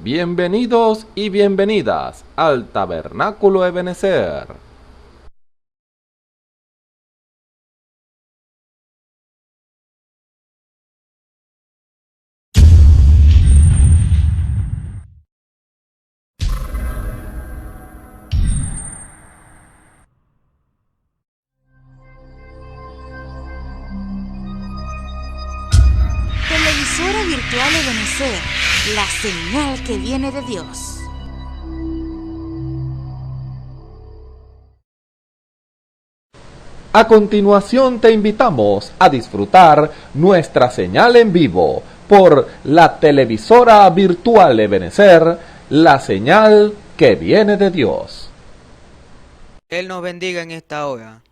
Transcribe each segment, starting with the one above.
Bienvenidos y bienvenidas al Tabernáculo Ebenezer. Televisora virtual Ebenezer, la señal que viene de Dios. A continuación te invitamos a disfrutar nuestra señal en vivo por la televisora virtual Ebenezer, la señal que viene de Dios. Él nos bendiga en esta hora.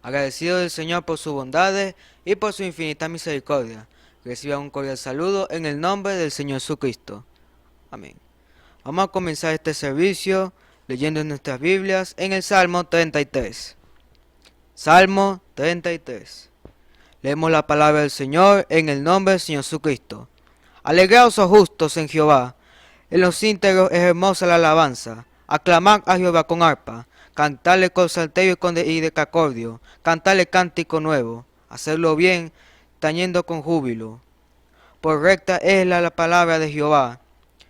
Agradecido del Señor por sus bondades y por su infinita misericordia. Reciba un cordial saludo en el nombre del Señor Jesucristo. Amén. Vamos a comenzar este servicio leyendo en nuestras Biblias en el Salmo 33. Salmo 33. Leemos la palabra del Señor en el nombre del Señor Jesucristo. Alegraos, oh justos, en Jehová. En los íntegros es hermosa la alabanza. Aclamad a Jehová con arpa. Cantarle con salterio y decacordio. Cantarle cántico nuevo. Hacerlo bien, tañendo con júbilo. Por recta es la palabra de Jehová,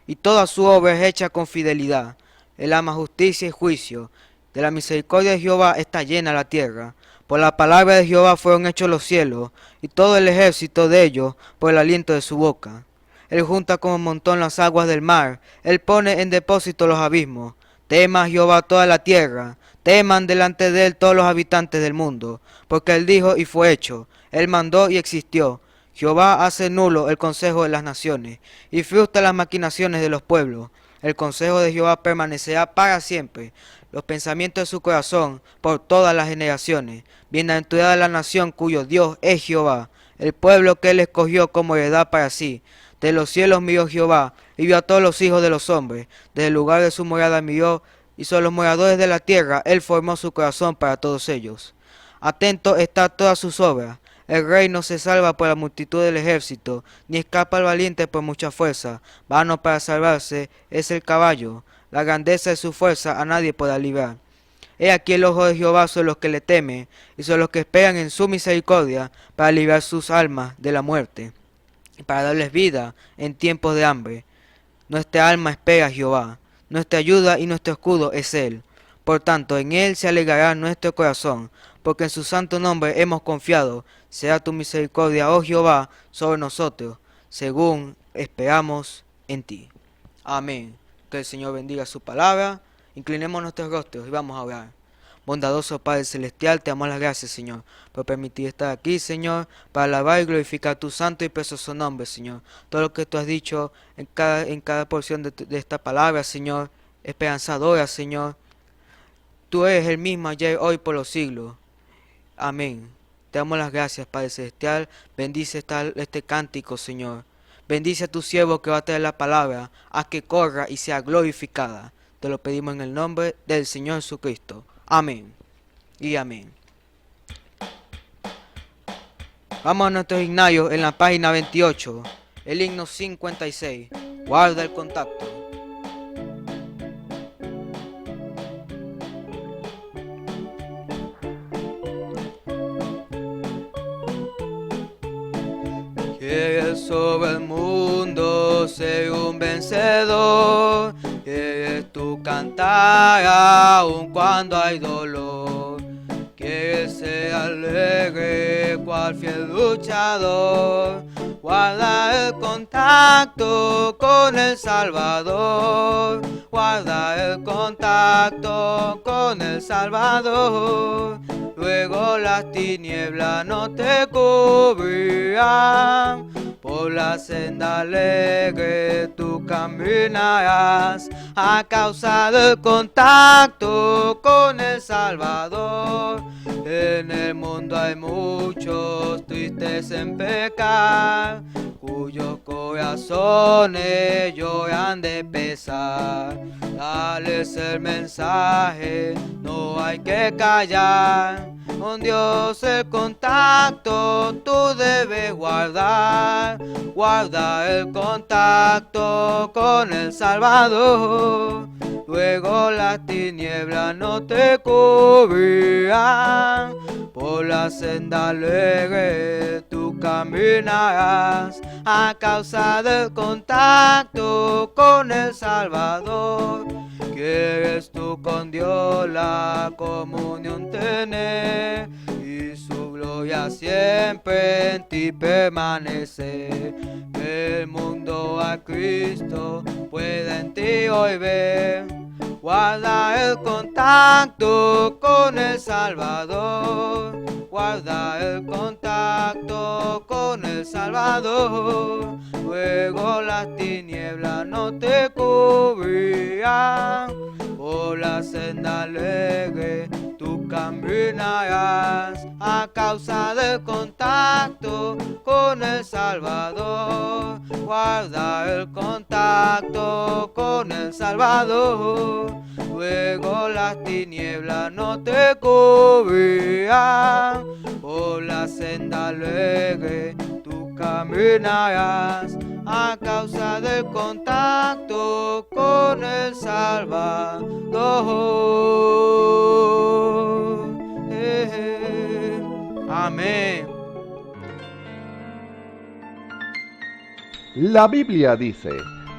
y toda su obra es hecha con fidelidad. Él ama justicia y juicio. De la misericordia de Jehová está llena la tierra. Por la palabra de Jehová fueron hechos los cielos, y todo el ejército de ellos por el aliento de su boca. Él junta como un montón las aguas del mar, él pone en depósito los abismos. Tema a Jehová toda la tierra, teman delante de él todos los habitantes del mundo, porque él dijo y fue hecho, él mandó y existió. Jehová hace nulo el consejo de las naciones, y frustra las maquinaciones de los pueblos. El consejo de Jehová permanecerá para siempre, los pensamientos de su corazón por todas las generaciones. Bienaventurada la nación cuyo Dios es Jehová, el pueblo que él escogió como heredad para sí. De los cielos miró Jehová, y vio a todos los hijos de los hombres. Desde el lugar de su morada miró, y sobre los moradores de la tierra, él formó su corazón para todos ellos. Atento está a todas sus obras. El rey no se salva por la multitud del ejército, ni escapa el valiente por mucha fuerza. Vano para salvarse es el caballo. La grandeza de su fuerza a nadie podrá librar. He aquí el ojo de Jehová sobre los que le temen, y sobre los que esperan en su misericordia, para librar sus almas de la muerte, y para darles vida en tiempos de hambre. Nuestra alma espera a Jehová, nuestra ayuda y nuestro escudo es Él. Por tanto, en Él se alegrará nuestro corazón, porque en su santo nombre hemos confiado. Sea tu misericordia, oh Jehová, sobre nosotros, según esperamos en ti. Amén. Que el Señor bendiga su palabra. Inclinemos nuestros rostros y vamos a orar. Bondadoso Padre Celestial, te damos las gracias, Señor, por permitir estar aquí, Señor, para alabar y glorificar tu santo y precioso nombre, Señor. Todo lo que tú has dicho en cada porción de esta palabra, Señor, esperanzadora, Señor. Tú eres el mismo ayer, hoy, por los siglos. Amén. Te damos las gracias, Padre Celestial. Bendice este cántico, Señor. Bendice a tu siervo que va a traer la palabra, a que corra y sea glorificada. Te lo pedimos en el nombre del Señor Jesucristo. Amén y amén. Vamos a nuestros himnarios en la página 28, el himno 56. Guarda el contacto. Quieres sobre el mundo ser un vencedor, quieres tú cantar aun cuando hay dolor, quieres ser alegre cual fiel luchador, guarda el contacto con el Salvador, guarda el contacto con el Salvador. Luego las tinieblas no te cubrirán, por la senda alegre tú caminarás, a causa del contacto con el Salvador. En el mundo hay muchos tristes en pecar, cuyos corazones lloran de pesar. Dales el mensaje, no hay que callar, Con Dios el contacto tú debes guardar, guarda el contacto con el Salvador. Luego las tinieblas no te cubrirán, por la senda alegre tú caminarás a causa del contacto con el Salvador. ¿Quieres tú con Dios la comunión tener y su gloria siempre en ti permanecer? El mundo a Cristo puede en ti hoy ver. Guarda el contacto con el Salvador, guarda el contacto con el Salvador. Luego las tinieblas no te cubrirán, por la senda alegre tú caminarás a causa del contacto con el Salvador. Guarda el contacto con el Salvador, luego las tinieblas no te cubrirán, por la senda alegre tú caminarás a causa del contacto con el Salvador. Amén. La Biblia dice: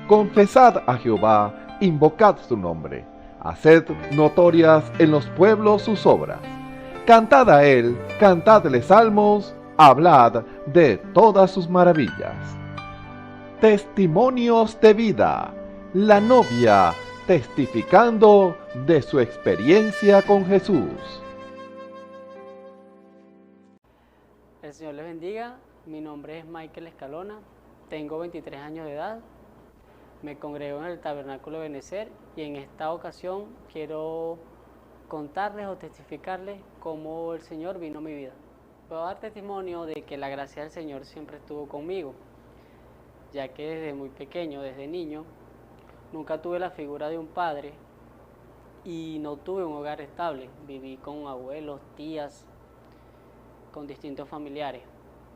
confesad a Jehová, invocad su nombre, haced notorias en los pueblos sus obras. Cantad a él, cantadle salmos, hablad de todas sus maravillas. Testimonios de vida. La novia testificando de su experiencia con Jesús. El Señor les bendiga. Mi nombre es Michael Escalona. Tengo 23 años de edad. Me congrego en el Tabernáculo de Benecer y en esta ocasión quiero contarles o testificarles cómo el Señor vino a mi vida. Puedo dar testimonio de que la gracia del Señor siempre estuvo conmigo, ya que desde muy pequeño, desde niño, nunca tuve la figura de un padre y no tuve un hogar estable. Viví con abuelos, tías, con distintos familiares.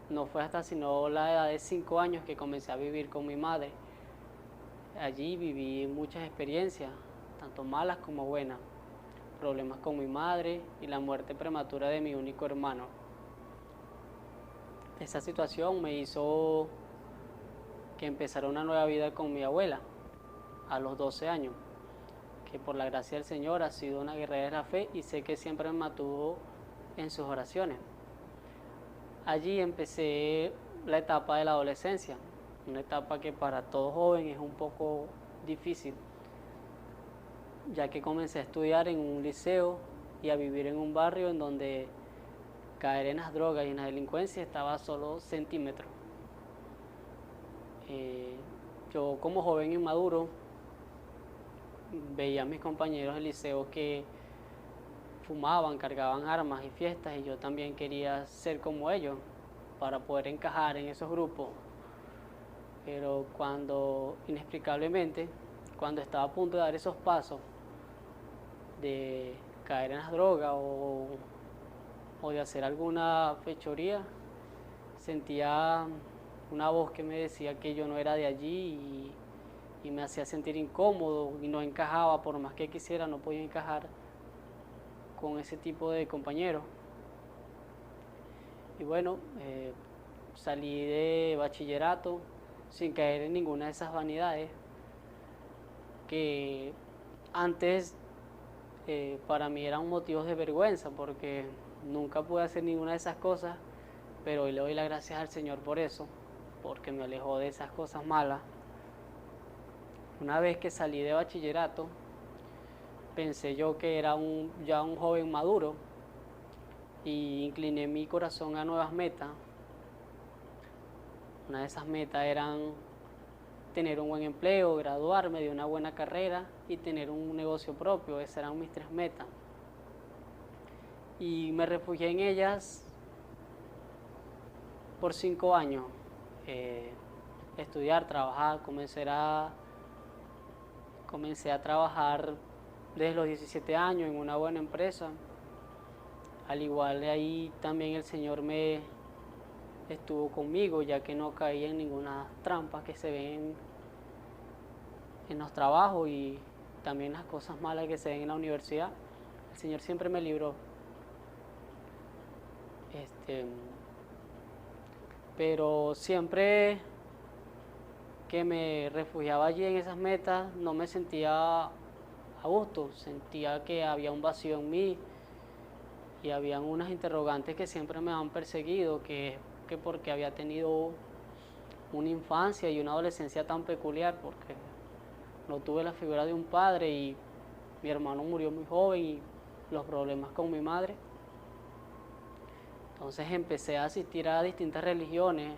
No fue hasta sino la edad de 5 años que comencé a vivir con mi madre. Allí viví muchas experiencias, tanto malas como buenas, problemas con mi madre y la muerte prematura de mi único hermano. Esa situación me hizo que empezara una nueva vida con mi abuela a los 12 años, que por la gracia del Señor ha sido una guerrera de la fe y sé que siempre me mantuvo en sus oraciones. Allí empecé la etapa de la adolescencia, una etapa que para todo joven es un poco difícil, ya que comencé a estudiar en un liceo y a vivir en un barrio en donde caer en las drogas y en la delincuencia estaba a solo centímetros. Yo como joven inmaduro veía a mis compañeros del liceo que fumaban, cargaban armas y fiestas, y yo también quería ser como ellos para poder encajar en esos grupos. Pero inexplicablemente, cuando estaba a punto de dar esos pasos de caer en las drogas o de hacer alguna fechoría, sentía una voz que me decía que yo no era de allí y me hacía sentir incómodo y no encajaba. Por más que quisiera, no podía encajar con ese tipo de compañeros. Y bueno, salí de bachillerato sin caer en ninguna de esas vanidades que antes para mí eran motivos de vergüenza, porque nunca pude hacer ninguna de esas cosas, pero hoy le doy las gracias al Señor por eso, porque me alejó de esas cosas malas. Una vez que salí de bachillerato, pensé yo que era ya un joven maduro y incliné mi corazón a nuevas metas. Una de esas metas eran tener un buen empleo, graduarme de una buena carrera y tener un negocio propio. Esas eran mis 3 metas. Y me refugié en ellas por 5 años. Estudiar, trabajar, comencé a trabajar desde los 17 años en una buena empresa. Al igual de ahí también el Señor me estuvo conmigo, ya que no caí en ninguna trampa que se ven en los trabajos y también las cosas malas que se ven en la universidad. El Señor siempre me libró. Pero siempre que me refugiaba allí en esas metas no me sentía a gusto, sentía que había un vacío en mí y habían unas interrogantes que siempre me han perseguido, que porque había tenido una infancia y una adolescencia tan peculiar, porque no tuve la figura de un padre y mi hermano murió muy joven y los problemas con mi madre. Entonces empecé a asistir a distintas religiones,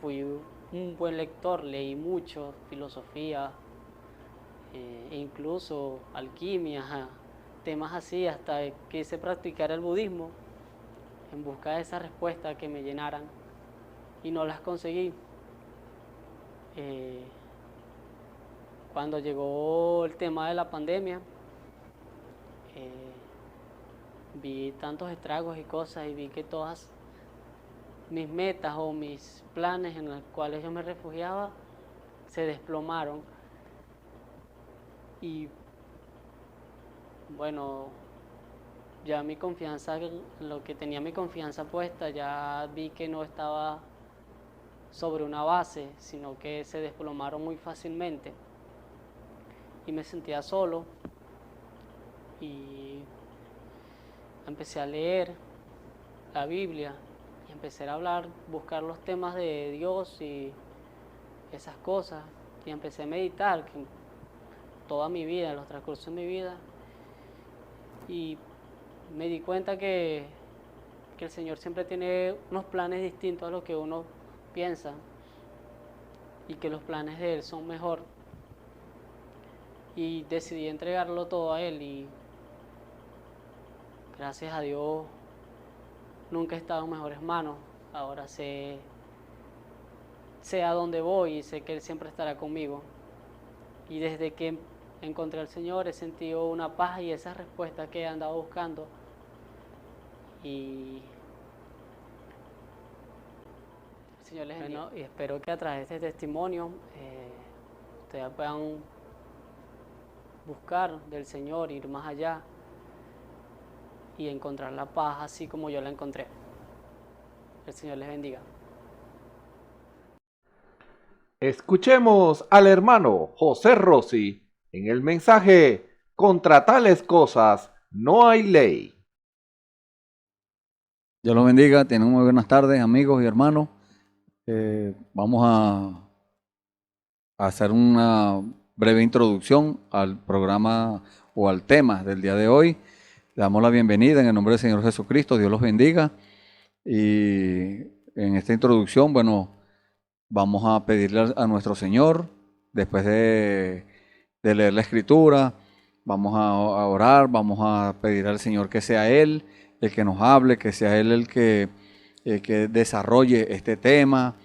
fui un buen lector, leí mucho, filosofía, e incluso alquimia, temas así, hasta quise practicar el budismo en busca de esa respuesta que me llenaran y no las conseguí. Cuando llegó el tema de la pandemia, vi tantos estragos y cosas y vi que todas mis metas o mis planes en los cuales yo me refugiaba se desplomaron. Y bueno, ya mi confianza, lo que tenía mi confianza puesta, ya vi que no estaba sobre una base, sino que se desplomaron muy fácilmente. Y me sentía solo y empecé a leer la Biblia y empecé a hablar, buscar los temas de Dios y esas cosas, y empecé a meditar que toda mi vida, en los transcursos de mi vida, y me di cuenta que el Señor siempre tiene unos planes distintos a los que uno piensa y que los planes de Él son mejor, y decidí entregarlo todo a Él y gracias a Dios nunca he estado en mejores manos. Ahora sé a dónde voy y sé que Él siempre estará conmigo. Y desde que encontré al Señor he sentido una paz y esa respuesta que he andado buscando. Y el Señor les bendiga. Y espero que a través de este testimonio ustedes puedan buscar del Señor, ir más allá y encontrar la paz así como yo la encontré. El Señor les bendiga. Escuchemos al hermano José Rossi en el mensaje "Contra tales cosas no hay ley". Dios los bendiga, tienen muy buenas tardes, amigos y hermanos. Vamos a hacer una breve introducción al programa o al tema del día de hoy. Le damos la bienvenida en el nombre del Señor Jesucristo. Dios los bendiga. Y en esta introducción, bueno, vamos a pedirle a nuestro Señor, después de leer la Escritura, vamos a orar, vamos a pedir al Señor que sea Él el que nos hable, que sea Él el que desarrolle este tema,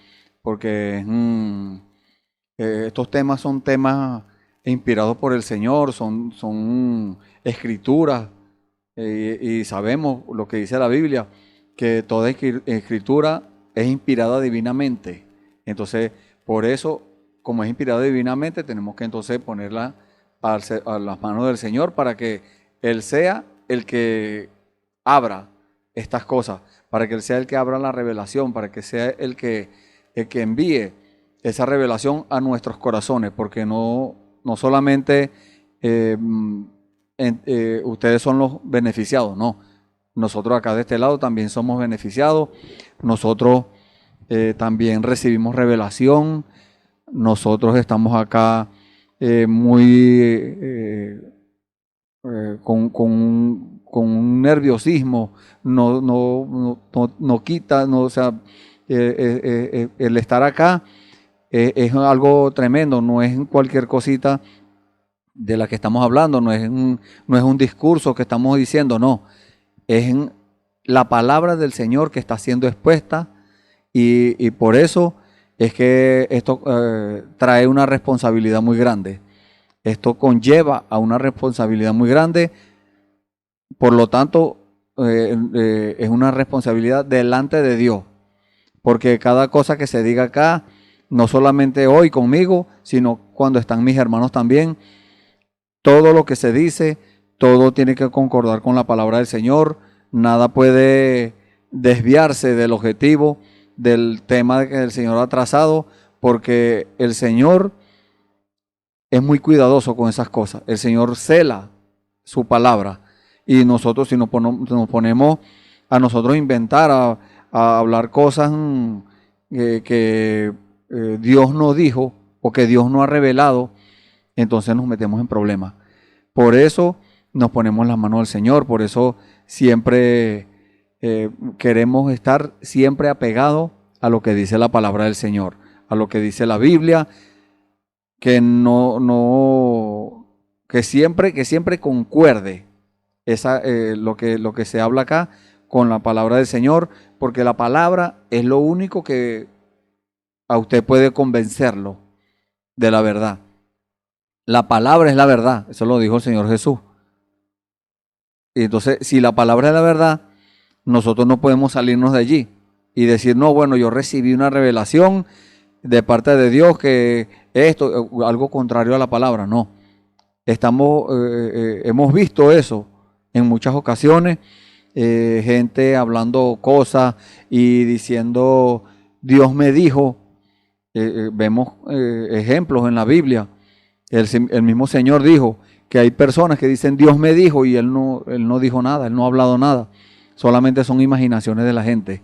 porque estos temas son temas inspirados por el Señor, son escrituras, y sabemos lo que dice la Biblia, que toda escritura es inspirada divinamente. Entonces, por eso, como es inspirada divinamente, tenemos que entonces ponerla a las manos del Señor para que Él sea el que abra estas cosas, para que Él sea el que abra la revelación, para que sea el que envíe esa revelación a nuestros corazones, porque no solamente ustedes son los beneficiados, no. Nosotros acá de este lado también somos beneficiados. Nosotros también recibimos revelación. Nosotros estamos acá con un nerviosismo. No quita, o sea, el estar acá es algo tremendo. No es cualquier cosita de la que estamos hablando, no es un discurso que estamos diciendo, no. Es la palabra del Señor que está siendo expuesta, y por eso es que esto trae una responsabilidad muy grande. Esto conlleva a una responsabilidad muy grande. Por lo tanto, es una responsabilidad delante de Dios, porque cada cosa que se diga acá, no solamente hoy conmigo, sino cuando están mis hermanos también, todo lo que se dice, todo tiene que concordar con la palabra del Señor, nada puede desviarse del objetivo, del tema que el Señor ha trazado, porque el Señor es muy cuidadoso con esas cosas. El Señor cela su palabra. Y nosotros, si nos ponemos a nosotros inventar, a hablar cosas que Dios no dijo o que Dios no ha revelado, entonces nos metemos en problemas. Por eso nos ponemos las manos del Señor, por eso siempre queremos estar siempre apegados a lo que dice la palabra del Señor, a lo que dice la Biblia, que que siempre concuerde lo que se habla acá con la palabra del Señor, porque la palabra es lo único que a usted puede convencerlo de la verdad. La palabra es la verdad, eso lo dijo el Señor Jesús. Y entonces, si la palabra es la verdad, nosotros no podemos salirnos de allí y decir, no, bueno, yo recibí una revelación de parte de Dios que esto, algo contrario a la palabra. No, hemos visto eso en muchas ocasiones, gente hablando cosas y diciendo, Dios me dijo. Vemos ejemplos en la Biblia. El mismo Señor dijo que hay personas que dicen Dios me dijo y Él no dijo nada, Él no ha hablado nada. Solamente son imaginaciones de la gente.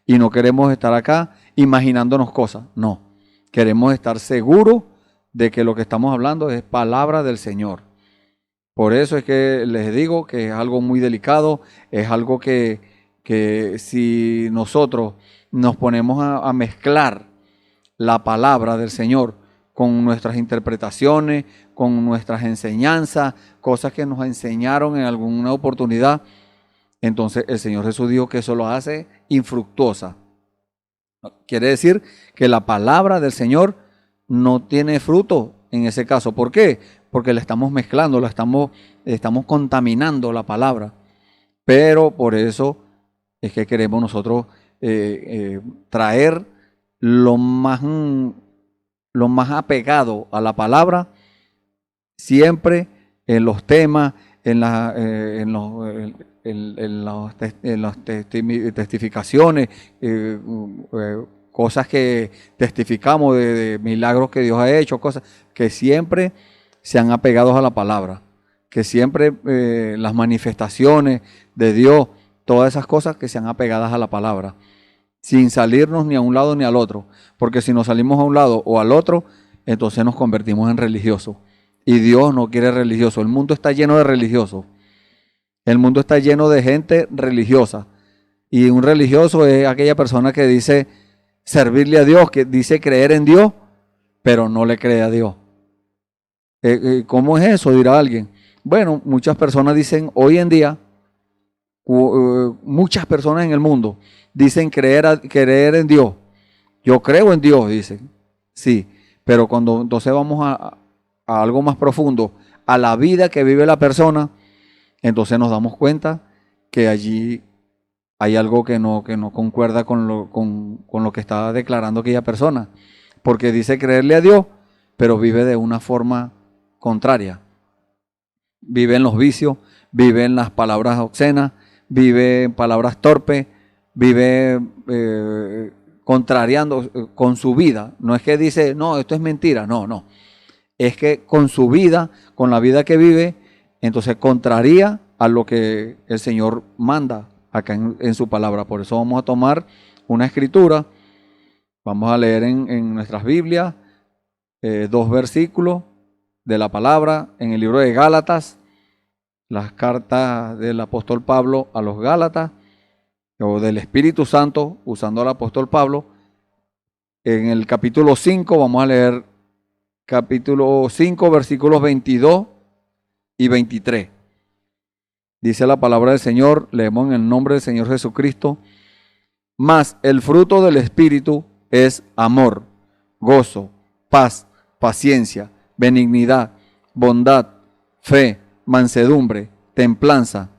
Y no queremos estar acá imaginándonos cosas. No, queremos estar seguros de que lo que estamos hablando es palabra del Señor. Por eso es que les digo que es algo muy delicado, es algo que si nosotros nos ponemos a mezclar la palabra del Señor con nuestras interpretaciones, con nuestras enseñanzas, cosas que nos enseñaron en alguna oportunidad, entonces el Señor Jesús dijo que eso lo hace infructuosa. Quiere decir que la palabra del Señor no tiene fruto en ese caso. ¿Por qué? Porque la estamos mezclando, estamos contaminando la palabra. Pero por eso es que queremos nosotros traer lo más apegado a la palabra, siempre en los temas, en las testificaciones, cosas que testificamos de milagros que Dios ha hecho, cosas que siempre sean apegados a la palabra, que siempre las manifestaciones de Dios, todas esas cosas que sean apegadas a la palabra, sin salirnos ni a un lado ni al otro, porque si nos salimos a un lado o al otro, entonces nos convertimos en religiosos. Y Dios no quiere religiosos. El mundo está lleno de religiosos. El mundo está lleno de gente religiosa. Y un religioso es aquella persona que dice servirle a Dios, que dice creer en Dios, pero no le cree a Dios. ¿Cómo es eso? Dirá alguien. Bueno, muchas personas dicen hoy en día, muchas personas en el mundo dicen creer en Dios. Yo creo en Dios, dicen. Sí, pero cuando entonces vamos a algo más profundo, a la vida que vive la persona, entonces nos damos cuenta que allí hay algo que no concuerda con lo que está declarando aquella persona. Porque dice creerle a Dios, pero vive de una forma contraria. Vive en los vicios, vive en las palabras obscenas, vive en palabras torpes, vive contrariando con su vida. No es que dice, no, esto es mentira, no. Es que con su vida, con la vida que vive, entonces contraría a lo que el Señor manda acá en su palabra. Por eso vamos a tomar una escritura, vamos a leer en nuestras Biblias 2 versículos de la palabra en el libro de Gálatas, las cartas del apóstol Pablo a los Gálatas, o del Espíritu Santo, usando al apóstol Pablo. En el capítulo 5, vamos a leer capítulo 5, versículos 22 y 23. Dice la palabra del Señor, leemos en el nombre del Señor Jesucristo. Mas el fruto del Espíritu es amor, gozo, paz, paciencia, benignidad, bondad, fe, mansedumbre, templanza.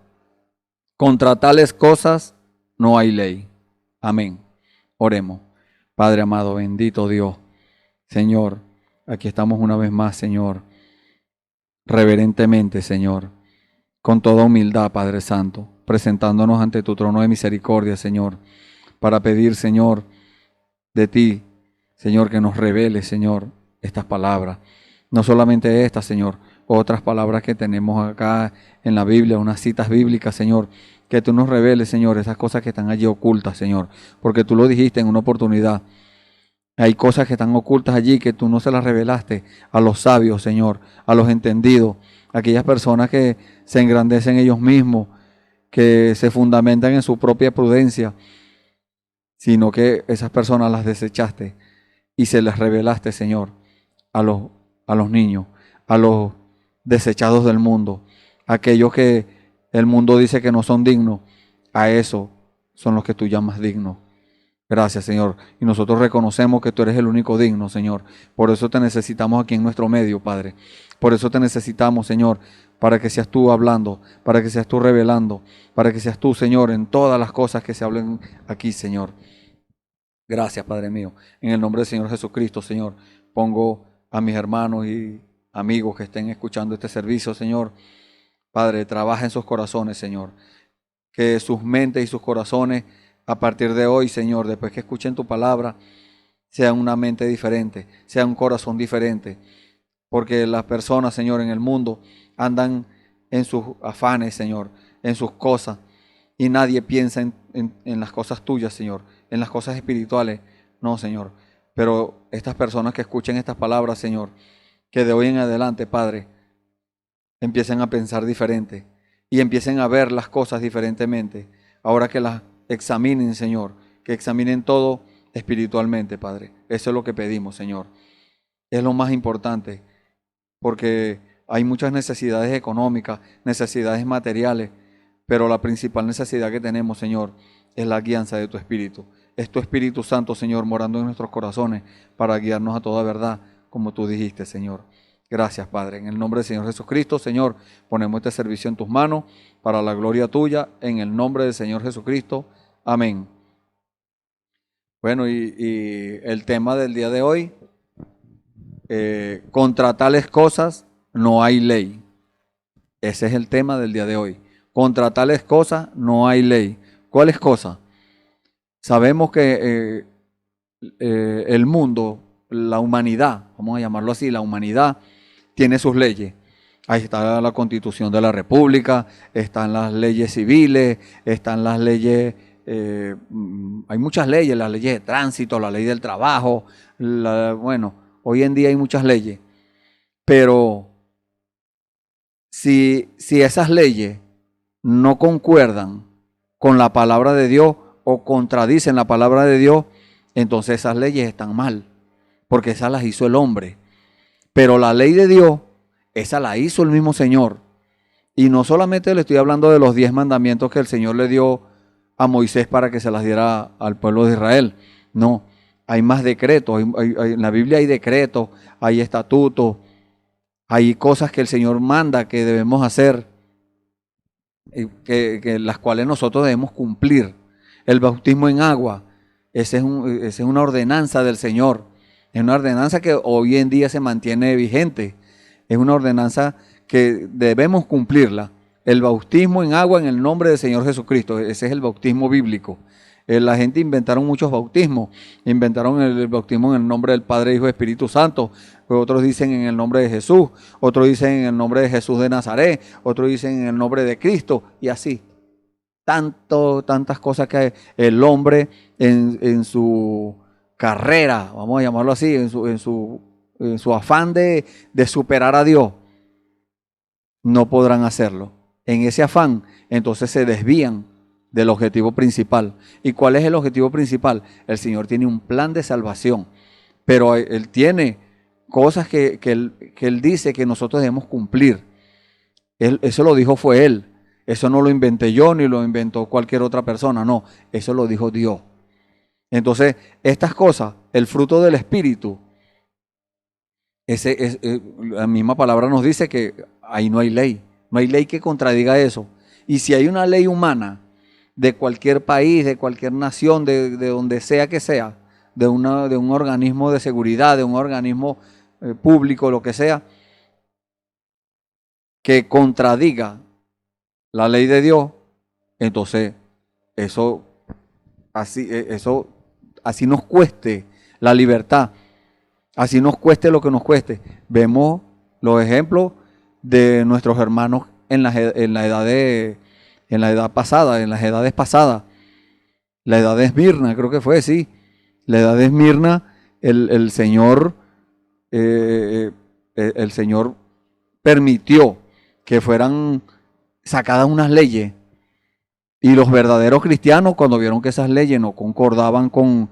Contra tales cosas no hay ley. Amén. Oremos. Padre amado, bendito Dios. Señor, aquí estamos una vez más, Señor, reverentemente, Señor, con toda humildad, Padre Santo, presentándonos ante tu trono de misericordia, Señor, para pedir, Señor, de ti, Señor, que nos revele, Señor, estas palabras. No solamente estas, Señor, otras palabras que tenemos acá en la Biblia, unas citas bíblicas, Señor, que tú nos reveles, Señor, esas cosas que están allí ocultas, Señor, porque tú lo dijiste en una oportunidad. Hay cosas que están ocultas allí que tú no se las revelaste a los sabios, Señor, a los entendidos, a aquellas personas que se engrandecen ellos mismos, que se fundamentan en su propia prudencia, sino que esas personas las desechaste y se las revelaste, Señor, a los niños, a los desechados del mundo, aquellos que el mundo dice que no son dignos, a eso son los que tú llamas dignos. Gracias, Señor. Y nosotros reconocemos que tú eres el único digno, Señor. Por eso te necesitamos aquí en nuestro medio, Padre. Por eso te necesitamos, Señor, para que seas tú hablando, para que seas tú revelando, para que seas tú, Señor, en todas las cosas que se hablen aquí, Señor. Gracias, Padre mío. En el nombre del Señor Jesucristo, Señor, pongo a mis hermanos y amigos que estén escuchando este servicio, Señor. Padre, trabaja en sus corazones, Señor. Que sus mentes y sus corazones, a partir de hoy, Señor, después que escuchen tu palabra, sea una mente diferente, sea un corazón diferente. Porque las personas, Señor, en el mundo andan en sus afanes, Señor, en sus cosas. Y nadie piensa en las cosas tuyas, Señor, en las cosas espirituales. No, Señor. Pero estas personas que escuchen estas palabras, Señor, que de hoy en adelante, Padre, empiecen a pensar diferente y empiecen a ver las cosas diferentemente. Ahora que las examinen, Señor, que examinen todo espiritualmente, Padre. Eso es lo que pedimos, Señor. Es lo más importante, porque hay muchas necesidades económicas, necesidades materiales, pero la principal necesidad que tenemos, Señor, es la guianza de tu Espíritu. Es tu Espíritu Santo, Señor, morando en nuestros corazones para guiarnos a toda verdad, como tú dijiste, Señor. Gracias, Padre. En el nombre del Señor Jesucristo, Señor, ponemos este servicio en tus manos para la gloria tuya, en el nombre del Señor Jesucristo. Amén. Bueno, y el tema del día de hoy, contra tales cosas no hay ley. Ese es el tema del día de hoy. Contra tales cosas no hay ley. ¿Cuáles cosas? Sabemos que el mundo, la humanidad, vamos a llamarlo así, la humanidad tiene sus leyes. Ahí está la Constitución de la República, están las leyes civiles, están las leyes, hay muchas leyes, las leyes de tránsito, la ley del trabajo, bueno, hoy en día hay muchas leyes, pero si esas leyes no concuerdan con la palabra de Dios o contradicen la palabra de Dios, entonces esas leyes están mal, porque esas las hizo el hombre. Pero la ley de Dios, esa la hizo el mismo Señor. Y no solamente le estoy hablando de los 10 mandamientos que el Señor le dio a Moisés para que se las diera al pueblo de Israel. No, hay más decretos. En la Biblia hay decretos, hay estatutos, hay cosas que el Señor manda que debemos hacer, que las cuales nosotros debemos cumplir. El bautismo en agua, esa es una ordenanza del Señor. Es una ordenanza que hoy en día se mantiene vigente. Es una ordenanza que debemos cumplirla. El bautismo en agua en el nombre del Señor Jesucristo. Ese es el bautismo bíblico. La gente inventaron muchos bautismos. Inventaron el bautismo en el nombre del Padre, Hijo y Espíritu Santo. Otros dicen en el nombre de Jesús. Otros dicen en el nombre de Jesús de Nazaret. Otros dicen en el nombre de Cristo. Y así. Tantas cosas que el hombre en su carrera, vamos a llamarlo así, en su afán de superar a Dios, no podrán hacerlo. En ese afán, entonces se desvían del objetivo principal. ¿Y cuál es el objetivo principal? El Señor tiene un plan de salvación, pero Él tiene cosas que él dice que nosotros debemos cumplir. Eso lo dijo fue Él. Eso no lo inventé yo ni lo inventó cualquier otra persona, no, eso lo dijo Dios. Entonces, estas cosas, el fruto del Espíritu, la misma palabra nos dice que ahí no hay ley que contradiga eso. Y si hay una ley humana de cualquier país, de cualquier nación, de donde sea que sea, de un organismo de seguridad, de un organismo público, lo que sea, que contradiga la ley de Dios, entonces eso así nos cueste la libertad, así nos cueste lo que nos cueste. Vemos los ejemplos de nuestros hermanos en las edades pasadas, la edad de Esmirna, creo que fue, sí, la edad de Esmirna, el Señor permitió que fueran sacadas unas leyes, y los verdaderos cristianos, cuando vieron que esas leyes no concordaban con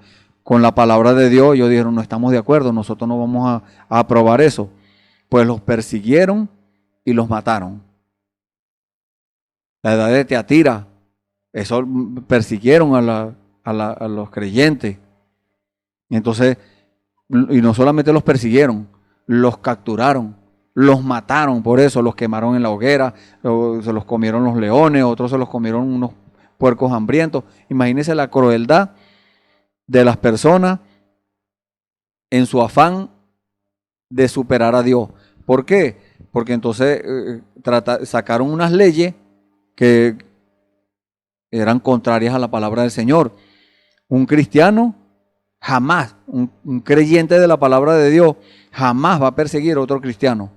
la palabra de Dios, ellos dijeron, no estamos de acuerdo, nosotros no vamos a aprobar eso. Pues los persiguieron y los mataron. La edad de Teatira, eso persiguieron a los creyentes. Entonces, y no solamente los persiguieron, los capturaron, los mataron, por eso los quemaron en la hoguera, se los comieron los leones, otros se los comieron unos puercos hambrientos. Imagínense la crueldad de las personas en su afán de superar a Dios. ¿Por qué? Porque entonces sacaron unas leyes que eran contrarias a la palabra del Señor. Un cristiano jamás, un creyente de la palabra de Dios, jamás va a perseguir a otro cristiano.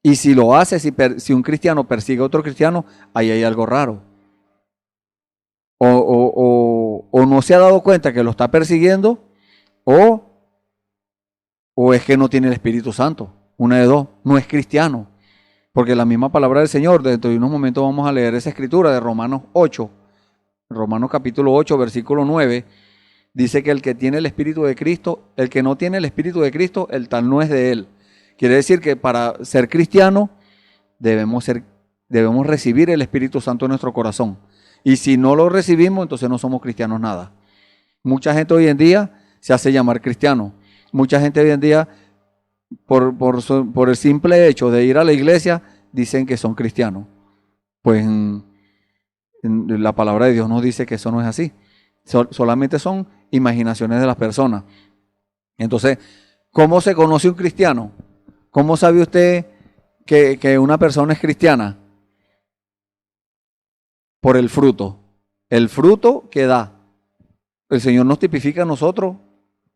Y si lo hace, si un cristiano persigue a otro cristiano, ahí hay algo raro. O no se ha dado cuenta que lo está persiguiendo, o es que no tiene el Espíritu Santo. Una de dos, no es cristiano. Porque la misma palabra del Señor, dentro de unos momentos vamos a leer esa escritura de Romanos 8, Romanos capítulo 8, versículo 9, dice que el que tiene el Espíritu de Cristo, el que no tiene el Espíritu de Cristo, el tal no es de él. Quiere decir que para ser cristiano debemos recibir el Espíritu Santo en nuestro corazón. Y si no lo recibimos, entonces no somos cristianos nada. Mucha gente hoy en día se hace llamar cristiano. Mucha gente hoy en día, por el simple hecho de ir a la iglesia, dicen que son cristianos. Pues la palabra de Dios nos dice que eso no es así. Solamente son imaginaciones de las personas. Entonces, ¿cómo se conoce un cristiano? ¿Cómo sabe usted que una persona es cristiana? Por el fruto. El fruto que da. El Señor nos tipifica a nosotros,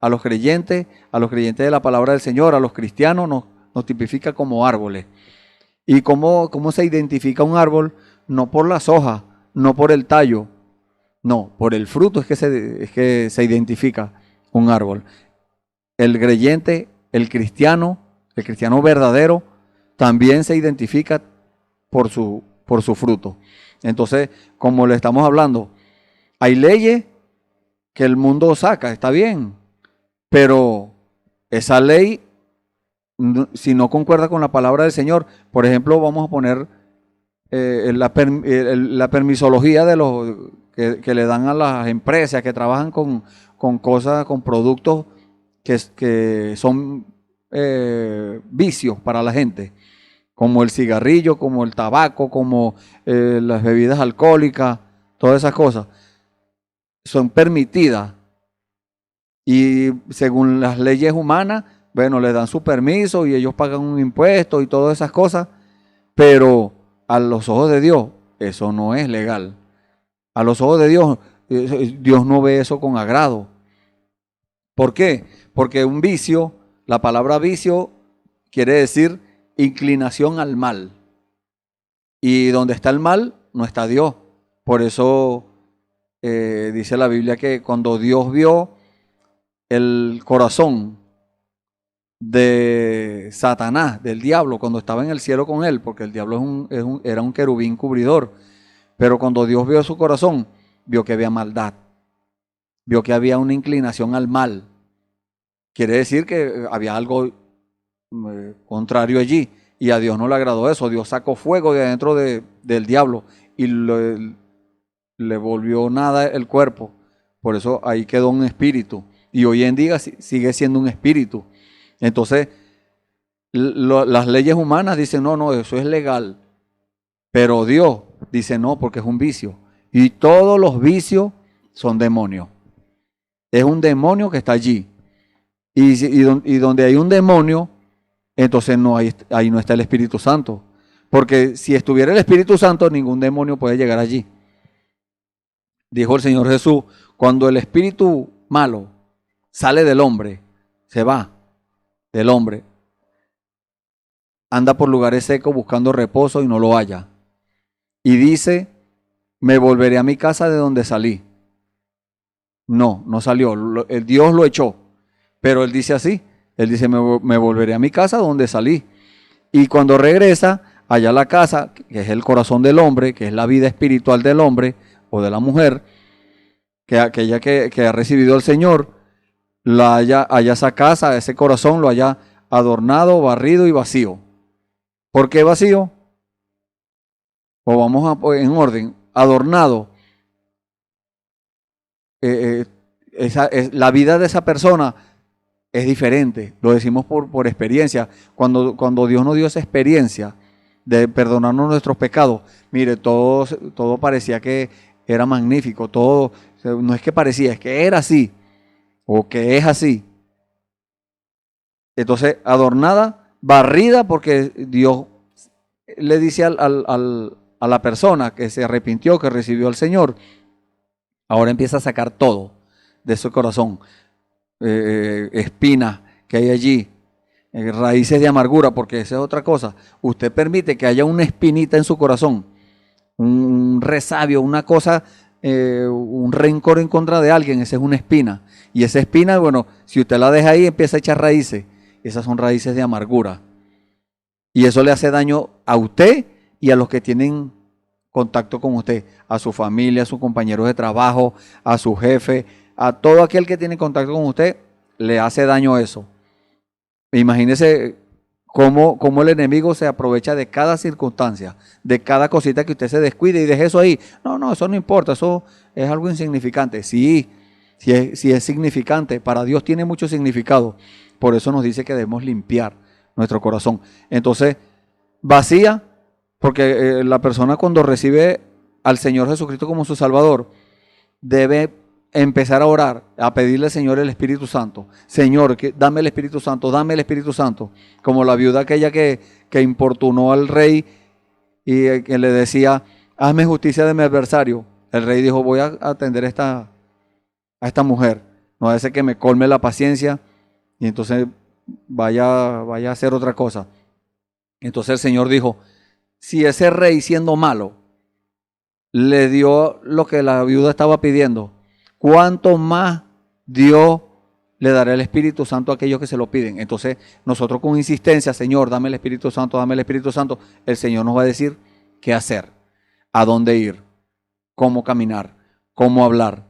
a los creyentes de la palabra del Señor, a los cristianos, nos tipifica como árboles. ¿Y cómo se identifica un árbol? No por las hojas, no por el tallo, no, por el fruto es que se identifica un árbol. El creyente, el cristiano verdadero, también se identifica por su fruto. Entonces, como le estamos hablando, hay leyes que el mundo saca, está bien, pero esa ley, si no concuerda con la palabra del Señor, por ejemplo, vamos a poner la permisología de los que le dan a las empresas que trabajan con cosas, con productos que son vicios para la gente, como el cigarrillo, como el tabaco, como las bebidas alcohólicas, todas esas cosas son permitidas y según las leyes humanas, bueno, les dan su permiso y ellos pagan un impuesto y todas esas cosas, pero a los ojos de Dios eso no es legal. A los ojos de Dios, Dios no ve eso con agrado. ¿Por qué? Porque un vicio, la palabra vicio quiere decir inclinación al mal. Y donde está el mal, no está Dios. Por eso dice la Biblia que cuando Dios vio el corazón de Satanás, del diablo, cuando estaba en el cielo con él, porque el diablo era un querubín cubridor, pero cuando Dios vio su corazón, vio que había maldad, vio que había una inclinación al mal. Quiere decir que había algo contrario allí, y a Dios no le agradó eso. Dios sacó fuego de adentro del diablo y le volvió nada el cuerpo. Por eso ahí quedó un espíritu, y hoy en día sigue siendo un espíritu. Entonces, las leyes humanas dicen, no, eso es legal. Pero Dios, dice no, porque es un vicio. Y todos los vicios son demonios. Es un demonio que está allí. Y donde hay un demonio, entonces ahí no está el Espíritu Santo. Porque si estuviera el Espíritu Santo, ningún demonio puede llegar allí. Dijo el Señor Jesús, cuando el espíritu malo sale del hombre, se va del hombre, anda por lugares secos buscando reposo y no lo halla. Y dice, me volveré a mi casa de donde salí. No salió, Dios lo echó. Pero él dice así, él dice, me volveré a mi casa donde salí. Y cuando regresa, allá la casa, que es el corazón del hombre, que es la vida espiritual del hombre o de la mujer, que aquella que ha recibido al Señor, haya esa casa, ese corazón lo haya adornado, barrido y vacío. ¿Por qué vacío? Pues vamos en orden, adornado. La vida de esa persona es diferente, lo decimos por experiencia. Cuando Dios nos dio esa experiencia de perdonarnos nuestros pecados, mire, todo parecía que era magnífico, todo, no es que parecía, es que era así, o que es así. Entonces, adornada, barrida, porque Dios le dice a la persona que se arrepintió, que recibió al Señor, ahora empieza a sacar todo de su corazón, espinas que hay allí, raíces de amargura, porque esa es otra cosa. Usted permite que haya una espinita en su corazón, un resabio, una cosa, un rencor en contra de alguien, esa es una espina. Y esa espina, bueno, si usted la deja ahí, empieza a echar raíces. Esas son raíces de amargura. Y eso le hace daño a usted y a los que tienen contacto con usted, a su familia, a sus compañeros de trabajo, a su jefe, a todo aquel que tiene contacto con usted, le hace daño eso. Imagínese cómo el enemigo se aprovecha de cada circunstancia, de cada cosita que usted se descuide y deje eso ahí. No, eso no importa, eso es algo insignificante. Sí es significante, para Dios tiene mucho significado. Por eso nos dice que debemos limpiar nuestro corazón. Entonces, vacía, porque la persona cuando recibe al Señor Jesucristo como su Salvador, debe empezar a orar, a pedirle al Señor el Espíritu Santo. Señor, dame el Espíritu Santo, dame el Espíritu Santo. Como la viuda aquella que importunó al rey y que le decía, hazme justicia de mi adversario. El rey dijo, voy a atender a esta mujer. No va a ser que me colme la paciencia y entonces vaya a hacer otra cosa. Entonces el Señor dijo, si ese rey siendo malo le dio lo que la viuda estaba pidiendo, ¿cuánto más Dios le dará el Espíritu Santo a aquellos que se lo piden? Entonces nosotros con insistencia, Señor, dame el Espíritu Santo, dame el Espíritu Santo, el Señor nos va a decir qué hacer, a dónde ir, cómo caminar, cómo hablar.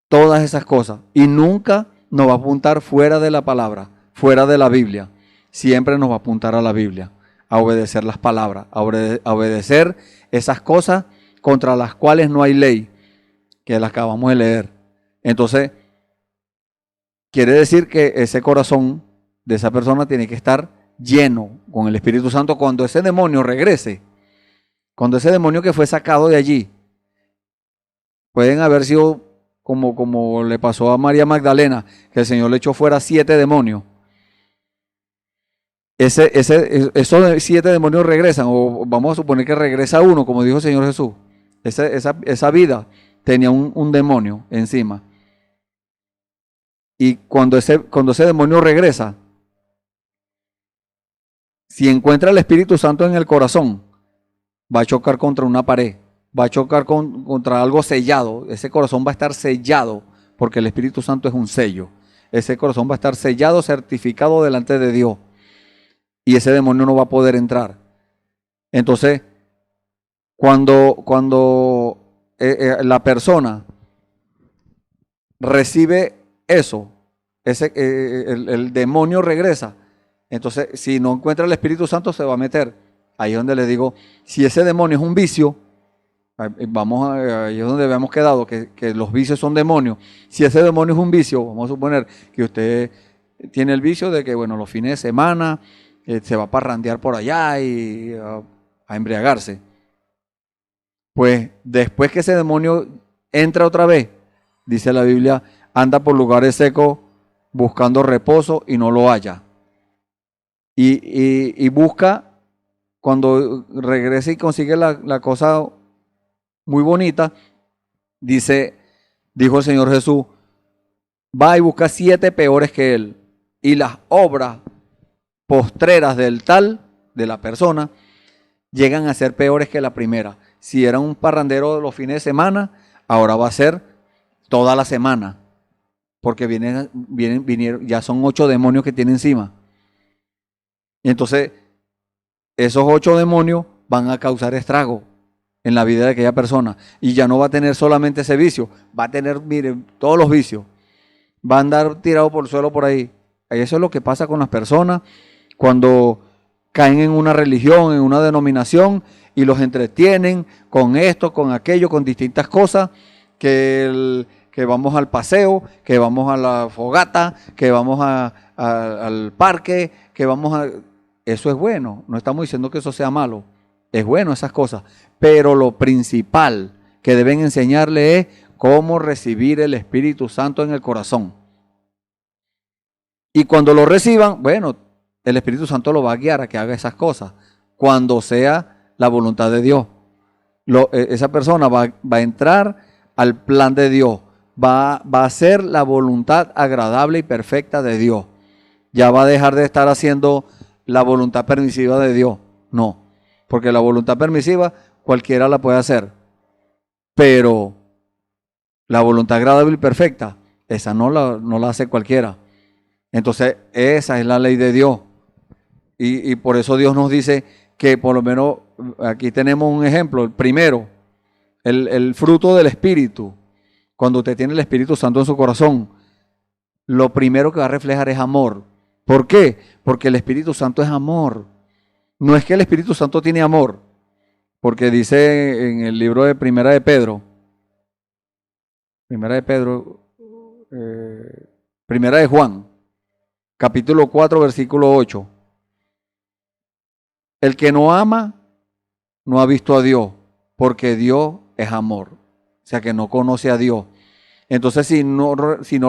Todas esas cosas. Y nunca nos va a apuntar fuera de la palabra, fuera de la Biblia. Siempre nos va a apuntar a la Biblia, a obedecer las palabras, a obedecer esas cosas contra las cuales no hay ley, que las acabamos de leer. Entonces, quiere decir que ese corazón de esa persona tiene que estar lleno con el Espíritu Santo cuando ese demonio regrese. Cuando ese demonio que fue sacado de allí, pueden haber sido como le pasó a María Magdalena, que el Señor le echó fuera 7 demonios. Esos 7 demonios regresan, o vamos a suponer que regresa uno, como dijo el Señor Jesús. Esa vida tenía un demonio encima. Y cuando ese demonio regresa, si encuentra el Espíritu Santo en el corazón, va a chocar contra una pared, va a chocar contra algo sellado. Ese corazón va a estar sellado, porque el Espíritu Santo es un sello. Ese corazón va a estar sellado, certificado delante de Dios. Y ese demonio no va a poder entrar. Entonces, cuando la persona recibe eso, el demonio regresa. Entonces, si no encuentra el Espíritu Santo, se va a meter. Ahí es donde le digo, si ese demonio es un vicio, ahí es donde habíamos quedado, que los vicios son demonios. Si ese demonio es un vicio, vamos a suponer que usted tiene el vicio de que, bueno, los fines de semana se va a parrandear por allá y a embriagarse. Pues después que ese demonio entra otra vez, dice la Biblia, anda por lugares secos buscando reposo y no lo halla. Y busca, cuando regresa y consigue la cosa muy bonita, dijo el Señor Jesús, va y busca 7 peores que él. Y las obras postreras del tal, de la persona, llegan a ser peores que la primera. Si era un parrandero los fines de semana, ahora va a ser toda la semana. Porque vinieron, ya son 8 demonios que tiene encima. Y entonces, esos 8 demonios van a causar estrago en la vida de aquella persona. Y ya no va a tener solamente ese vicio, va a tener, miren, todos los vicios. Va a andar tirado por el suelo por ahí. Eso es lo que pasa con las personas cuando caen en una religión, en una denominación, y los entretienen con esto, con aquello, con distintas cosas, que vamos al paseo, que vamos a la fogata, que vamos al parque, que vamos a... Eso es bueno, no estamos diciendo que eso sea malo, es bueno esas cosas, pero lo principal que deben enseñarle es cómo recibir el Espíritu Santo en el corazón. Y cuando lo reciban, bueno, el Espíritu Santo lo va a guiar a que haga esas cosas, cuando sea la voluntad de Dios. Esa persona va a entrar al plan de Dios, va a hacer la voluntad agradable y perfecta de Dios. Ya va a dejar de estar haciendo la voluntad permisiva de Dios. No, porque la voluntad permisiva cualquiera la puede hacer, pero la voluntad agradable y perfecta, esa no la hace cualquiera. Entonces, esa es la ley de Dios. Y por eso Dios nos dice que por lo menos aquí tenemos un ejemplo. El primero, el fruto del Espíritu. Cuando usted tiene el Espíritu Santo en su corazón, lo primero que va a reflejar es amor. ¿Por qué? Porque el Espíritu Santo es amor. No es que el Espíritu Santo tiene amor, porque dice en el libro de Primera de Pedro, Primera de Juan, capítulo 4, versículo 8. El que no ama, no ha visto a Dios, porque Dios es amor. O sea, que no conoce a Dios. Entonces, si no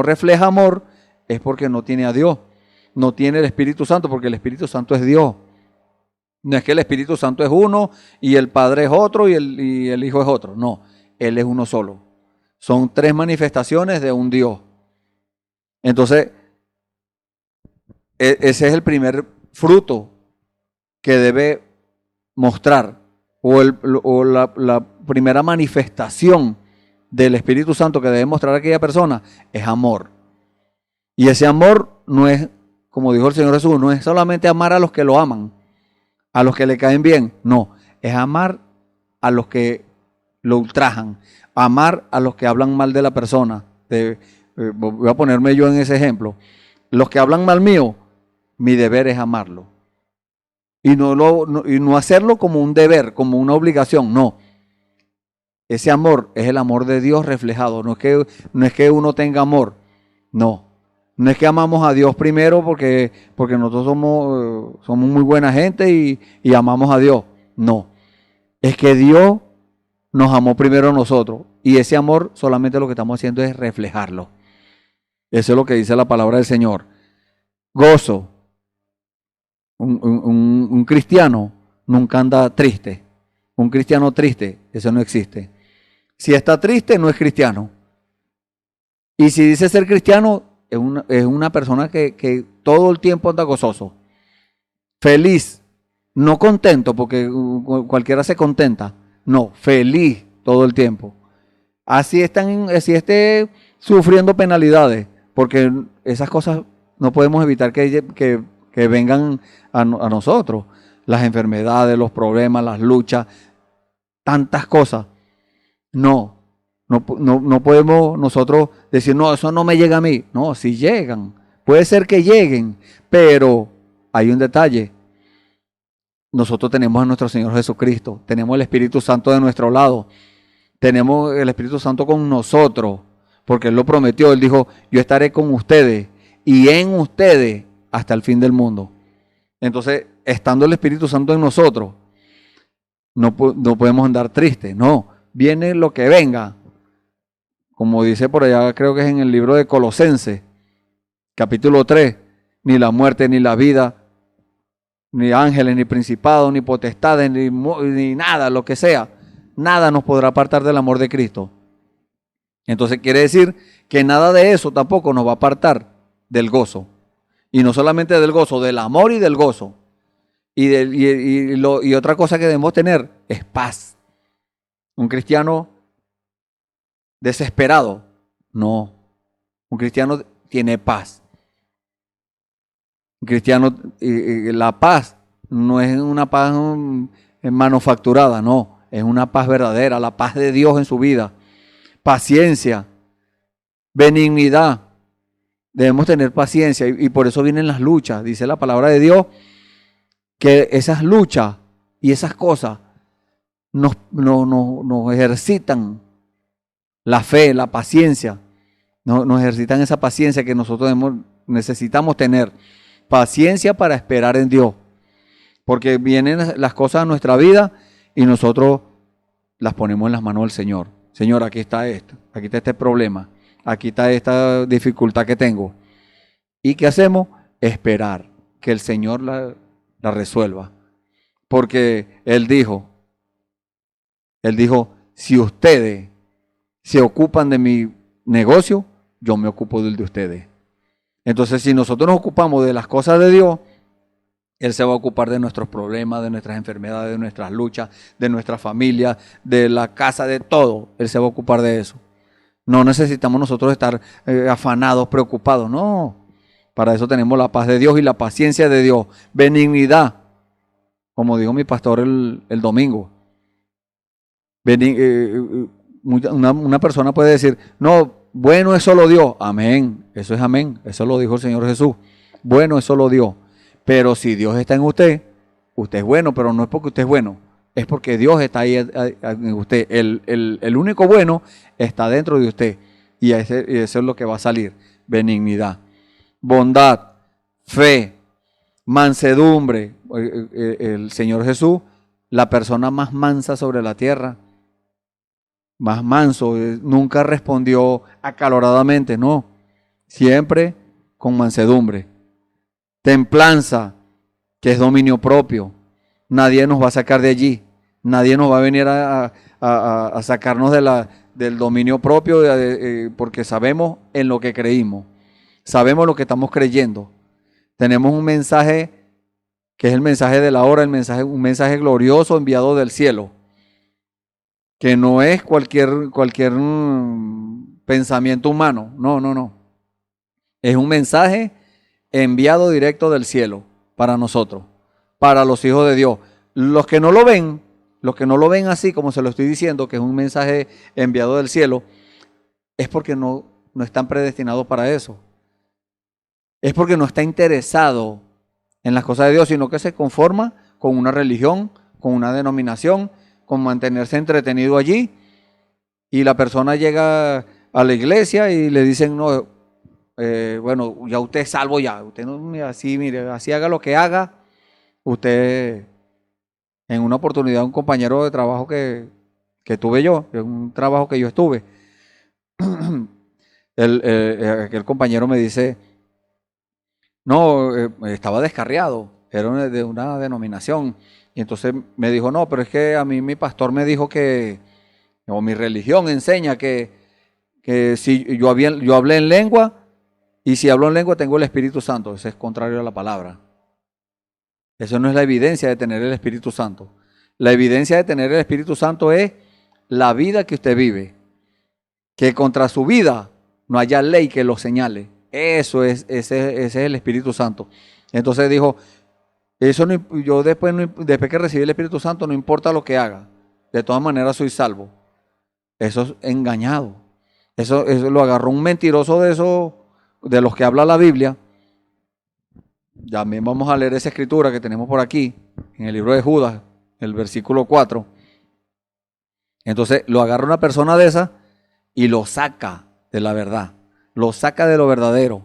refleja amor, es porque no tiene a Dios. No tiene el Espíritu Santo, porque el Espíritu Santo es Dios. No es que el Espíritu Santo es uno, y el Padre es otro, y el Hijo es otro. No, Él es uno solo. Son 3 manifestaciones de un Dios. Entonces, ese es el primer fruto que debe mostrar, o la primera manifestación del Espíritu Santo que debe mostrar a aquella persona es amor. Y ese amor no es, como dijo el Señor Jesús, no es solamente amar a los que lo aman, a los que le caen bien, no, es amar a los que lo ultrajan, amar a los que hablan mal de la persona. Voy a ponerme yo en ese ejemplo. Los que hablan mal mío, mi deber es amarlo. Y no hacerlo como un deber, como una obligación, no. Ese amor es el amor de Dios reflejado. No es que uno tenga amor, no. No es que amamos a Dios primero porque nosotros somos muy buena gente y amamos a Dios. No. Es que Dios nos amó primero a nosotros. Y ese amor solamente lo que estamos haciendo es reflejarlo. Eso es lo que dice la palabra del Señor. Gozo. Un cristiano nunca anda triste. Un cristiano triste, eso no existe. Si está triste, no es cristiano. Y si dice ser cristiano, es una persona que todo el tiempo anda gozoso. Feliz, no contento, porque cualquiera se contenta. No, feliz todo el tiempo. Así esté sufriendo penalidades, porque esas cosas no podemos evitar que vengan a nosotros. Las enfermedades, los problemas, las luchas, tantas cosas. No podemos nosotros decir, no, eso no me llega a mí. No, si llegan, puede ser que lleguen, pero hay un detalle. Nosotros tenemos a nuestro Señor Jesucristo, tenemos el Espíritu Santo de nuestro lado, tenemos el Espíritu Santo con nosotros, porque Él lo prometió. Él dijo, yo estaré con ustedes y en ustedes hasta el fin del mundo. Entonces, estando el Espíritu Santo en nosotros, no podemos andar tristes, no. viene lo que venga, como dice por allá, creo que es en el libro de Colosenses, capítulo 3, ni la muerte, ni la vida, ni ángeles, ni principados, ni potestades, ni nada, lo que sea, nada nos podrá apartar del amor de Cristo. Entonces quiere decir que nada de eso tampoco nos va a apartar del gozo. Y no solamente del gozo, del amor y del gozo. Y otra cosa que debemos tener es paz. Un cristiano desesperado, no. Un cristiano tiene paz. Un cristiano, la paz no es una paz manufacturada, no. Es una paz verdadera, la paz de Dios en su vida. Paciencia, benignidad. Debemos tener paciencia y por eso vienen las luchas. Dice la palabra de Dios que esas luchas y esas cosas nos ejercitan la fe, la paciencia. Nos ejercitan esa paciencia que nosotros necesitamos tener. Paciencia para esperar en Dios. Porque vienen las cosas a nuestra vida y nosotros las ponemos en las manos del Señor. Señor, aquí está esto, aquí está este problema, aquí está esta dificultad que tengo. ¿Y qué hacemos? Esperar que el Señor la resuelva. Porque Él dijo, si ustedes se ocupan de mi negocio, yo me ocupo del de ustedes. Entonces, si nosotros nos ocupamos de las cosas de Dios, Él se va a ocupar de nuestros problemas, de nuestras enfermedades, de nuestras luchas, de nuestra familia, de la casa, de todo. Él se va a ocupar de eso. No necesitamos nosotros estar afanados, preocupados. No. Para eso tenemos la paz de Dios y la paciencia de Dios. Benignidad. Como dijo mi pastor el domingo. Una persona puede decir, no, bueno es solo Dios. Amén. Eso es amén. Eso lo dijo el Señor Jesús. Bueno es solo Dios. Pero si Dios está en usted, usted es bueno, pero no es porque usted es bueno, es porque Dios está ahí en usted. El único bueno está dentro de usted y eso es lo que va a salir. Benignidad, bondad, fe, mansedumbre. El Señor Jesús, la persona más mansa sobre la tierra, más manso, nunca respondió acaloradamente, no, siempre con mansedumbre. Templanza, que es dominio propio. Nadie nos va a sacar de allí. Nadie nos va a venir a sacarnos del dominio propio porque sabemos en lo que creímos. Sabemos lo que estamos creyendo. Tenemos un mensaje que es el mensaje de la hora, un mensaje glorioso enviado del cielo. Que no es cualquier pensamiento humano. No. Es un mensaje enviado directo del cielo para nosotros, para los hijos de Dios. Los que no lo ven así como se lo estoy diciendo, que es un mensaje enviado del cielo, es porque no están predestinados para eso. Es porque no está interesado en las cosas de Dios, sino que se conforma con una religión, con una denominación, con mantenerse entretenido allí. Y la persona llega a la iglesia y le dicen, no, bueno, ya usted es salvo ya. Usted no, así, mire, así haga lo que haga. Usted, en una oportunidad, un compañero de trabajo que tuve yo, un trabajo que yo estuve, aquel compañero me dice, no, estaba descarriado, era de una denominación. Y entonces me dijo, no, pero es que a mí mi pastor me dijo o mi religión enseña que si yo hablé en lengua, y si hablo en lengua tengo el Espíritu Santo. Eso es contrario a la palabra. Eso no es la evidencia de tener el Espíritu Santo. La evidencia de tener el Espíritu Santo es la vida que usted vive. Que contra su vida no haya ley que lo señale. Ese es el Espíritu Santo. Entonces dijo, yo después que recibí el Espíritu Santo no importa lo que haga. De todas maneras soy salvo. Eso es engañado. Eso lo agarró un mentiroso de los que habla la Biblia. También vamos a leer esa escritura que tenemos por aquí, en el libro de Judas, el versículo 4. Entonces lo agarra una persona de esa y lo saca de la verdad, lo saca de lo verdadero.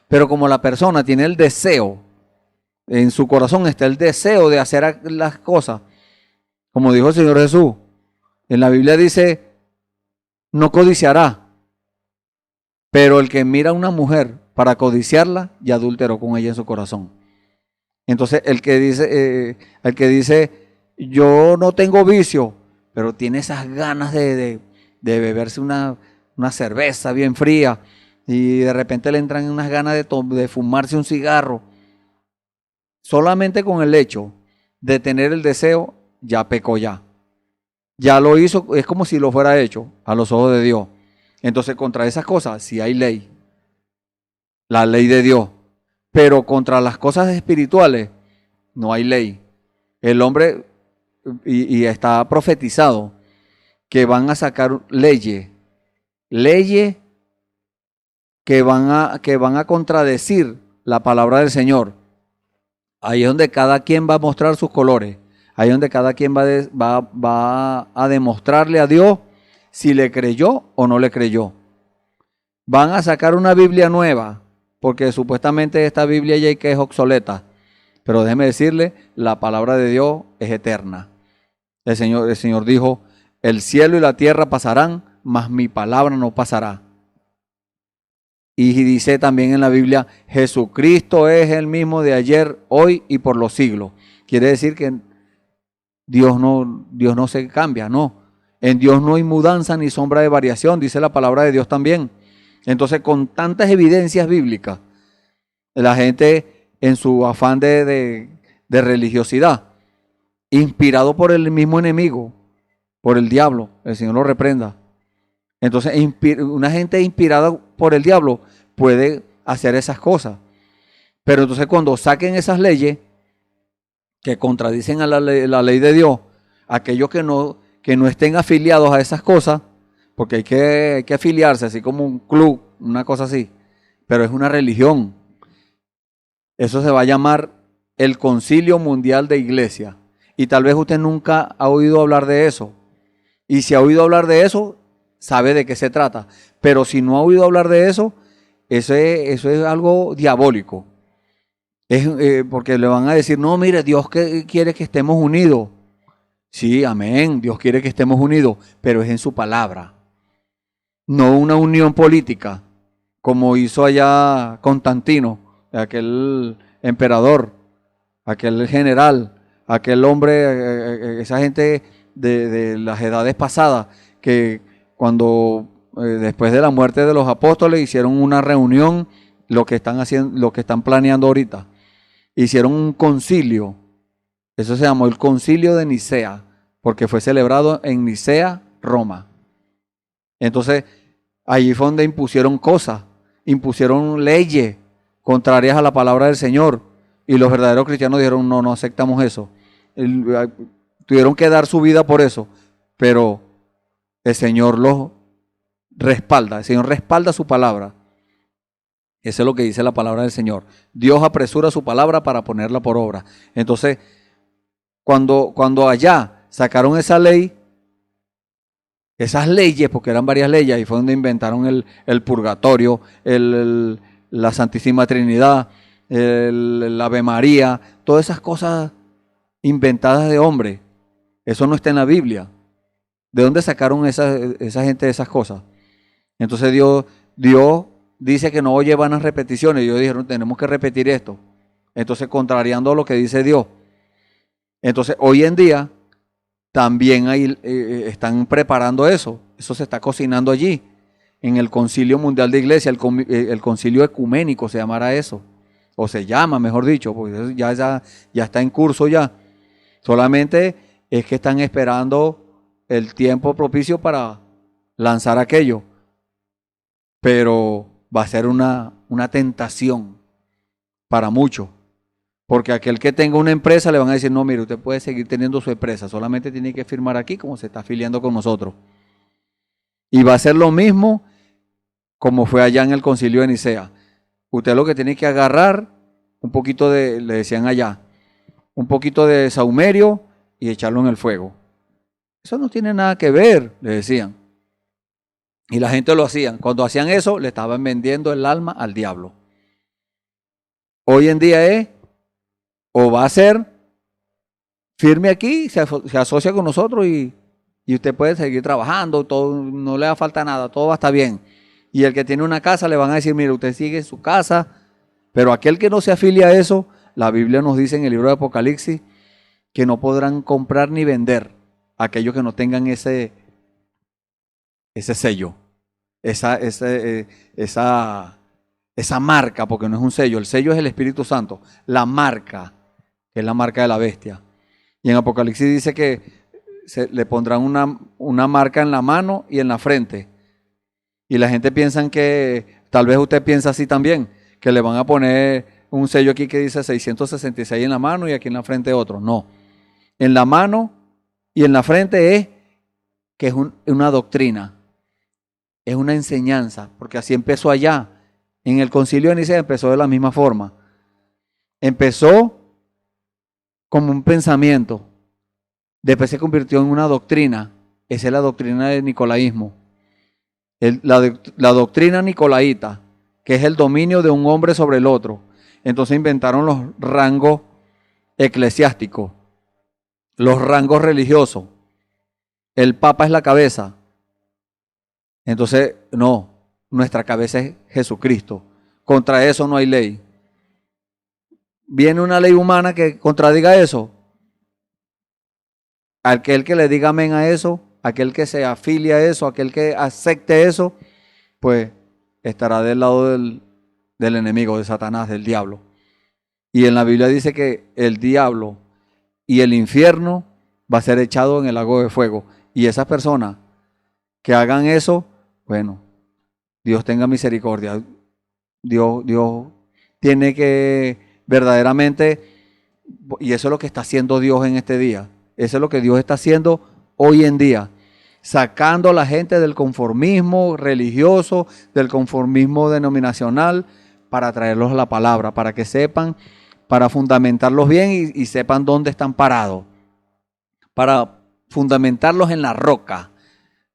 Pero como la persona tiene el deseo, en su corazón está el deseo de hacer las cosas, como dijo el Señor Jesús, En la Biblia dice, no codiciará, pero el que mira a una mujer para codiciarla, ya adulteró con ella en su corazón. Entonces, el que dice, yo no tengo vicio, pero tiene esas ganas de beberse una cerveza bien fría y de repente le entran unas ganas de fumarse un cigarro, solamente con el hecho de tener el deseo, ya pecó ya. Ya lo hizo, es como si lo fuera hecho a los ojos de Dios. Entonces, contra esas cosas sí hay ley, la ley de Dios. Pero contra las cosas espirituales no hay ley. El hombre, y está profetizado, que van a sacar leyes que van a contradecir la palabra del Señor. Ahí es donde cada quien va a mostrar sus colores. Ahí es donde cada quien va a demostrarle a Dios si le creyó o no le creyó. Van a sacar una Biblia nueva, porque supuestamente esta Biblia ya que es obsoleta. Pero déjeme decirle, la palabra de Dios es eterna. El Señor dijo, el cielo y la tierra pasarán, mas mi palabra no pasará. Y dice también en la Biblia, Jesucristo es el mismo de ayer, hoy y por los siglos. Quiere decir que Dios no se cambia, no. En Dios no hay mudanza ni sombra de variación, dice la palabra de Dios también. Entonces, con tantas evidencias bíblicas, la gente en su afán de religiosidad, inspirado por el mismo enemigo, por el diablo, el Señor lo reprenda. Entonces, una gente inspirada por el diablo puede hacer esas cosas. Pero entonces cuando saquen esas leyes que contradicen a la ley de Dios, aquellos que no estén afiliados a esas cosas, porque hay que afiliarse, así como un club, una cosa así, pero es una religión. Eso se va a llamar el Concilio Mundial de Iglesia. Y tal vez usted nunca ha oído hablar de eso. Y si ha oído hablar de eso, sabe de qué se trata. Pero si no ha oído hablar de eso, eso es algo diabólico. Porque le van a decir, no, mire, Dios quiere que estemos unidos. Sí, amén, Dios quiere que estemos unidos, pero es en su palabra. No una unión política, como hizo allá Constantino, aquel emperador, aquel general, aquel hombre, esa gente de las edades pasadas, que cuando después de la muerte de los apóstoles hicieron una reunión, lo que están planeando ahorita. Hicieron un concilio, eso se llamó el Concilio de Nicea, porque fue celebrado en Nicea, Roma. Entonces, allí fue donde impusieron cosas, impusieron leyes contrarias a la palabra del Señor, y los verdaderos cristianos dijeron, no aceptamos eso. Tuvieron que dar su vida por eso, pero el Señor los respalda, el Señor respalda su palabra. Eso es lo que dice la palabra del Señor. Dios apresura su palabra para ponerla por obra. Entonces, cuando allá sacaron esa ley, esas leyes, porque eran varias leyes, y fue donde inventaron el purgatorio, la Santísima Trinidad, el Ave María, todas esas cosas inventadas de hombre. Eso no está en la Biblia. ¿De dónde sacaron esa gente de esas cosas? Entonces Dios dice que no oye vanas repeticiones. Ellos dijeron, tenemos que repetir esto. Entonces, contrariando lo que dice Dios. Entonces, hoy en día, también están preparando eso. Eso se está cocinando allí, en el Concilio Mundial de Iglesia, el Concilio Ecuménico se llamará eso. O se llama, mejor dicho, porque ya está en curso ya. Solamente es que están esperando el tiempo propicio para lanzar aquello. Pero va a ser una tentación para muchos. Porque aquel que tenga una empresa le van a decir, no, mire, usted puede seguir teniendo su empresa, solamente tiene que firmar aquí como se está afiliando con nosotros. Y va a ser lo mismo como fue allá en el Concilio de Nicea. Usted lo que tiene que agarrar un poquito le decían allá, un poquito de saumerio y echarlo en el fuego. Eso no tiene nada que ver, le decían. Y la gente lo hacían. Cuando hacían eso, le estaban vendiendo el alma al diablo. Hoy en día o va a ser firme aquí, se asocia con nosotros y Y usted puede seguir trabajando, todo, no le va a falta nada, todo va a estar bien. Y el que tiene una casa le van a decir, mire, usted sigue en su casa, pero aquel que no se afilia a eso, la Biblia nos dice en el libro de Apocalipsis que no podrán comprar ni vender aquellos que no tengan ese sello, esa marca, porque no es un sello, el sello es el Espíritu Santo, la marca, que es la marca de la bestia. Y en Apocalipsis dice que le pondrán una marca en la mano y en la frente. Y la gente piensa que, tal vez usted piensa así también, que le van a poner un sello aquí que dice 666 en la mano y aquí en la frente otro. No. En la mano y en la frente es que es una doctrina, es una enseñanza, porque así empezó allá. En el concilio de Nicea empezó de la misma forma. Empezó como un pensamiento, después se convirtió en una doctrina. Esa es la doctrina del nicolaísmo. La doctrina nicolaíta, que es el dominio de un hombre sobre el otro. Entonces inventaron los rangos eclesiásticos, los rangos religiosos. El Papa es la cabeza. Entonces, no, nuestra cabeza es Jesucristo. Contra eso no hay ley. ¿Viene una ley humana que contradiga eso? Aquel que le diga amén a eso, aquel que se afilia a eso, aquel que acepte eso, pues estará del lado del enemigo, de Satanás, del diablo. Y en la Biblia dice que el diablo y el infierno va a ser echado en el lago de fuego. Y esas personas que hagan eso, bueno, Dios tenga misericordia. Dios tiene que verdaderamente, y eso es lo que está haciendo Dios en este día. Eso es lo que Dios está haciendo hoy en día. Sacando a la gente del conformismo religioso, del conformismo denominacional, para traerlos a la palabra, para que sepan, para fundamentarlos bien y sepan dónde están parados. Para fundamentarlos en la roca.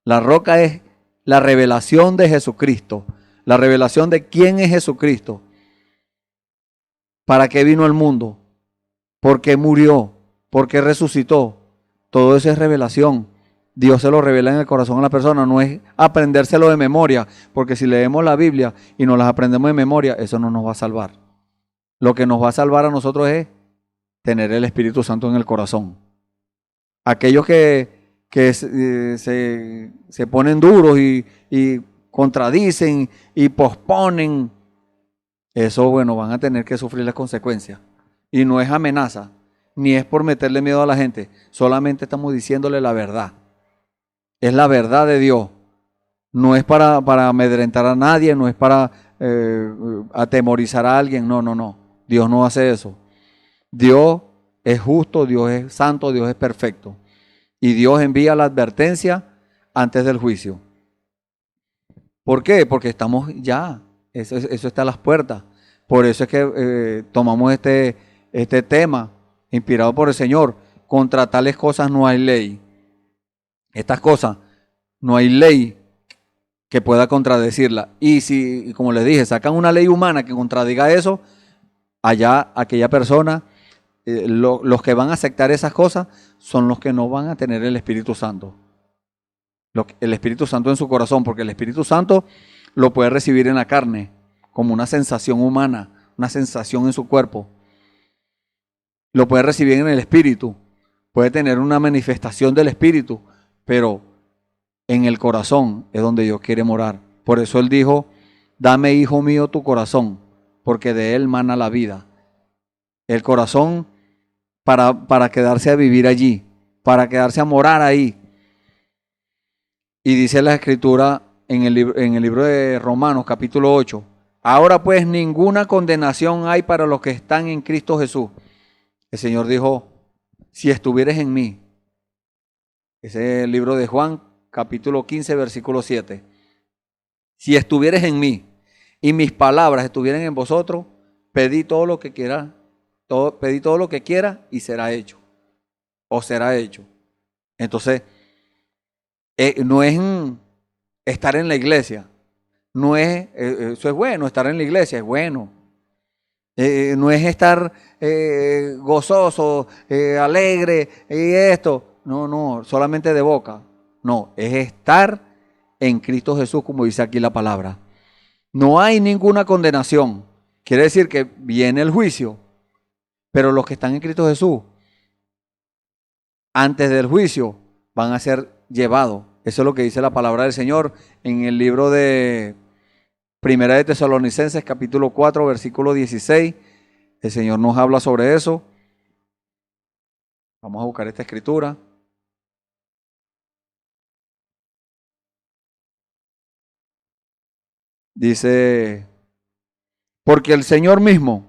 La roca es la revelación de Jesucristo. La revelación de quién es Jesucristo. ¿Para qué vino al mundo? ¿Por qué murió? ¿Por qué resucitó? Todo eso es revelación. Dios se lo revela en el corazón a la persona, no es aprendérselo de memoria, porque si leemos la Biblia y nos las aprendemos de memoria, eso no nos va a salvar. Lo que nos va a salvar a nosotros es tener el Espíritu Santo en el corazón. Aquellos que se ponen duros y contradicen y posponen, eso, bueno, van a tener que sufrir las consecuencias. Y no es amenaza, ni es por meterle miedo a la gente, solamente estamos diciéndole la verdad. Es la verdad de Dios. No es para amedrentar a nadie, no es para atemorizar a alguien, no. Dios no hace eso. Dios es justo, Dios es santo, Dios es perfecto. Y Dios envía la advertencia antes del juicio. ¿Por qué? Porque estamos ya, eso está a las puertas. Por eso es que tomamos este tema inspirado por el Señor. Contra tales cosas no hay ley. Estas cosas no hay ley que pueda contradecirla. Y si, como les dije, sacan una ley humana que contradiga eso, allá aquella persona, los que van a aceptar esas cosas son los que no van a tener el Espíritu Santo. El Espíritu Santo en su corazón, porque el Espíritu Santo lo puede recibir en la carne, como una sensación humana, una sensación en su cuerpo. Lo puede recibir en el Espíritu, puede tener una manifestación del Espíritu, pero en el corazón es donde Dios quiere morar. Por eso Él dijo, dame, hijo mío, tu corazón, porque de él mana la vida. El corazón para quedarse a vivir allí, para quedarse a morar ahí. Y dice la Escritura en el libro de Romanos, capítulo 8, ahora pues ninguna condenación hay para los que están en Cristo Jesús. El Señor dijo, si estuvieres en mí. Ese es el libro de Juan, capítulo 15, versículo 7. Si estuvieres en mí y mis palabras estuvieran en vosotros, pedí todo lo que quiera, pedí todo lo que quiera y será hecho. O será hecho. Entonces, no es estar en la iglesia. No es, eso es bueno, estar en la iglesia es bueno. No es estar gozoso, alegre y esto. No, solamente de boca. No, es estar en Cristo Jesús, como dice aquí la palabra. No hay ninguna condenación. Quiere decir que viene el juicio, pero los que están en Cristo Jesús, antes del juicio, van a ser llevados. Eso es lo que dice la palabra del Señor en el libro de Primera de Tesalonicenses, capítulo 4, versículo 16. El Señor nos habla sobre eso. Vamos a buscar esta escritura. Dice, porque el Señor mismo,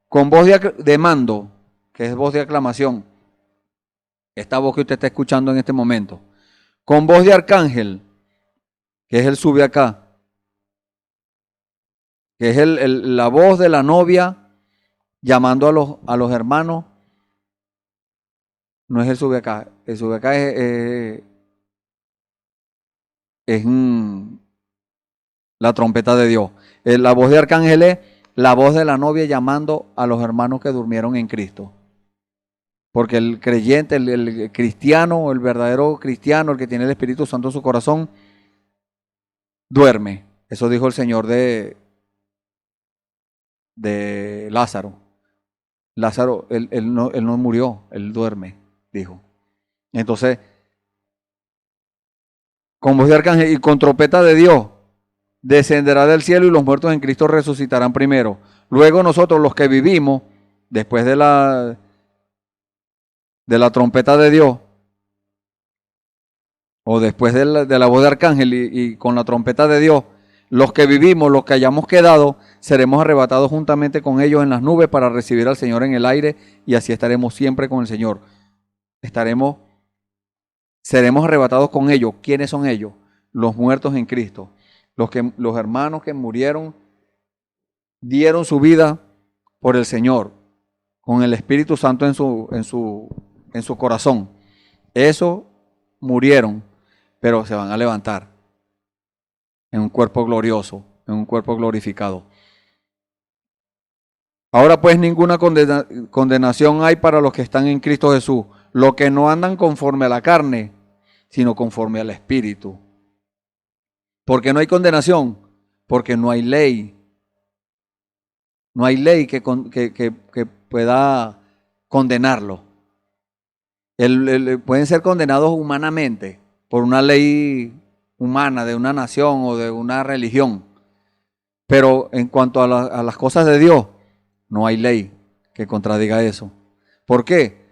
con voz de mando, que es voz de aclamación, esta voz que usted está escuchando en este momento, con voz de arcángel, que es el sube acá, que es la voz de la novia llamando a los hermanos, no es el sube acá es la trompeta de Dios. La voz de arcángel es la voz de la novia llamando a los hermanos que durmieron en Cristo. Porque el creyente, el cristiano, el verdadero cristiano, el que tiene el Espíritu Santo en su corazón, duerme. Eso dijo el Señor de Lázaro. Lázaro, él no murió, él duerme, dijo. Entonces, con voz de arcángel y con trompeta de Dios, descenderá del cielo y los muertos en Cristo resucitarán primero. Luego nosotros, los que vivimos, después de la trompeta de Dios, o después de la voz de arcángel y con la trompeta de Dios, los que vivimos, los que hayamos quedado, seremos arrebatados juntamente con ellos en las nubes para recibir al Señor en el aire, y así estaremos siempre con el Señor. Seremos arrebatados con ellos. ¿Quiénes son ellos? Los muertos en Cristo. Los hermanos que murieron, dieron su vida por el Señor, con el Espíritu Santo en su corazón. Esos murieron, pero se van a levantar en un cuerpo glorioso, en un cuerpo glorificado. Ahora pues ninguna condenación hay para los que están en Cristo Jesús, los que no andan conforme a la carne, sino conforme al Espíritu. ¿Por qué no hay condenación? Porque no hay ley. No hay ley que pueda condenarlo. Pueden ser condenados humanamente por una ley humana de una nación o de una religión. Pero en cuanto a las cosas de Dios, no hay ley que contradiga eso. ¿Por qué?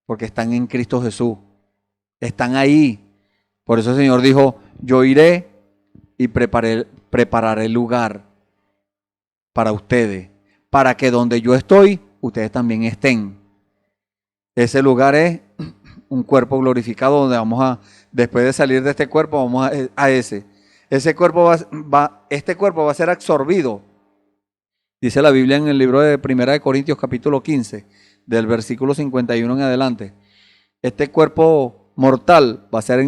Porque están en Cristo Jesús. Están ahí. Por eso el Señor dijo, yo iré y prepararé lugar para ustedes, para que donde yo estoy, ustedes también estén. Ese lugar es un cuerpo glorificado donde después de salir de este cuerpo, vamos a ese. Este cuerpo va a ser absorbido. Dice la Biblia en el libro de Primera de Corintios capítulo 15, del versículo 51 en adelante. Este cuerpo mortal va a ser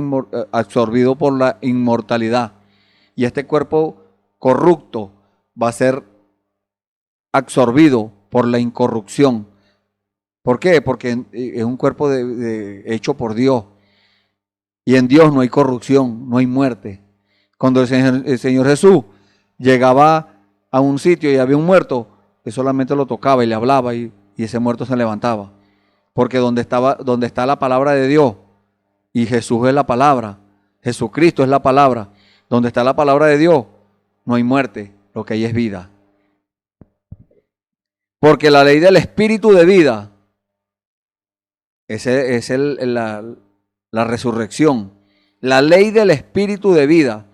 absorbido por la inmortalidad. Y este cuerpo corrupto va a ser absorbido por la incorrupción. ¿Por qué? Porque es un cuerpo hecho por Dios. Y en Dios no hay corrupción, no hay muerte. Cuando el Señor Jesús llegaba a un sitio y había un muerto, que solamente lo tocaba y le hablaba y ese muerto se levantaba. Porque donde está la palabra de Dios, y Jesús es la palabra, Jesucristo es la palabra, donde está la palabra de Dios, no hay muerte, lo que hay es vida. Porque la ley del espíritu de vida es la resurrección. La ley del espíritu de vida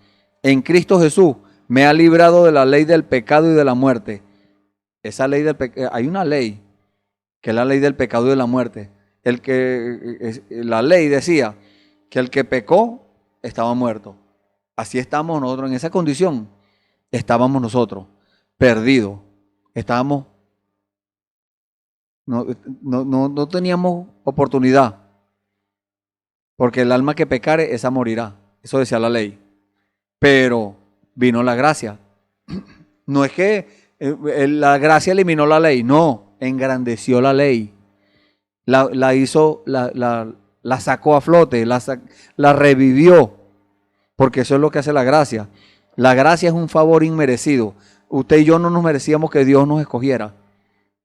en Cristo Jesús me ha librado de la ley del pecado y de la muerte. Esa ley hay una ley que es la ley del pecado y de la muerte. La ley decía que el que pecó estaba muerto. Así estamos nosotros, en esa condición estábamos nosotros, perdidos. Estábamos, no teníamos oportunidad. Porque el alma que pecare, esa morirá. Eso decía la ley. Pero vino la gracia. No es que la gracia eliminó la ley, no, engrandeció la ley. La la sacó a flote, la revivió, porque eso es lo que hace la gracia. La gracia es un favor inmerecido. Usted y yo no nos merecíamos que Dios nos escogiera.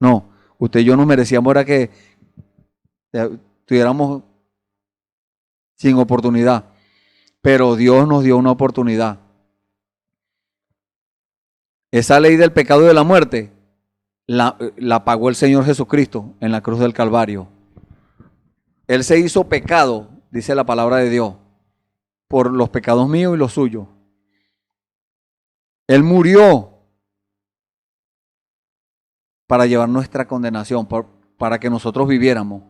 No, usted y yo nos merecíamos era que estuviéramos sin oportunidad. Pero Dios nos dio una oportunidad. Esa ley del pecado y de la muerte la pagó el Señor Jesucristo en la cruz del Calvario. Él se hizo pecado, dice la palabra de Dios, por los pecados míos y los suyos. Él murió para llevar nuestra condenación, para que nosotros viviéramos.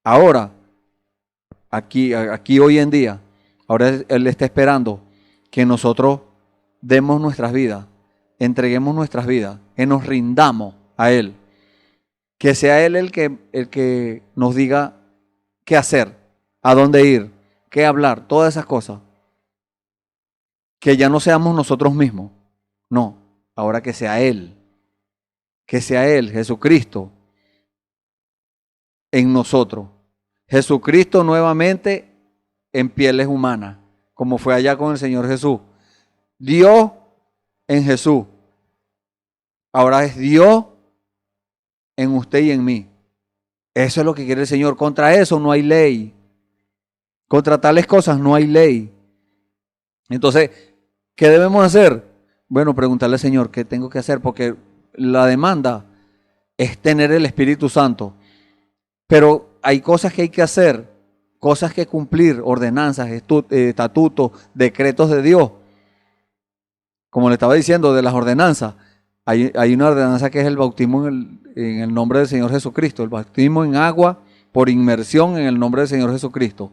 Ahora, aquí hoy en día, ahora Él está esperando que nosotros demos nuestras vidas, entreguemos nuestras vidas, que nos rindamos a Él. Que sea Él el que nos diga qué hacer, a dónde ir, qué hablar, todas esas cosas. Que ya no seamos nosotros mismos. No, ahora que sea Él. Que sea Él, Jesucristo, en nosotros. Jesucristo nuevamente en pieles humanas, como fue allá con el Señor Jesús. Dios en Jesús. Ahora es Dios en usted y en mí. Eso es lo que quiere el Señor. Contra eso no hay ley. Contra tales cosas no hay ley. Entonces, ¿qué debemos hacer? Bueno, preguntarle al Señor, ¿qué tengo que hacer? Porque la demanda es tener el Espíritu Santo. Pero hay cosas que hay que hacer, cosas que cumplir, ordenanzas, estatutos, decretos de Dios. Como le estaba diciendo, de las ordenanzas, hay una ordenanza que es el bautismo en el nombre del Señor Jesucristo, el bautismo en agua por inmersión en el nombre del Señor Jesucristo.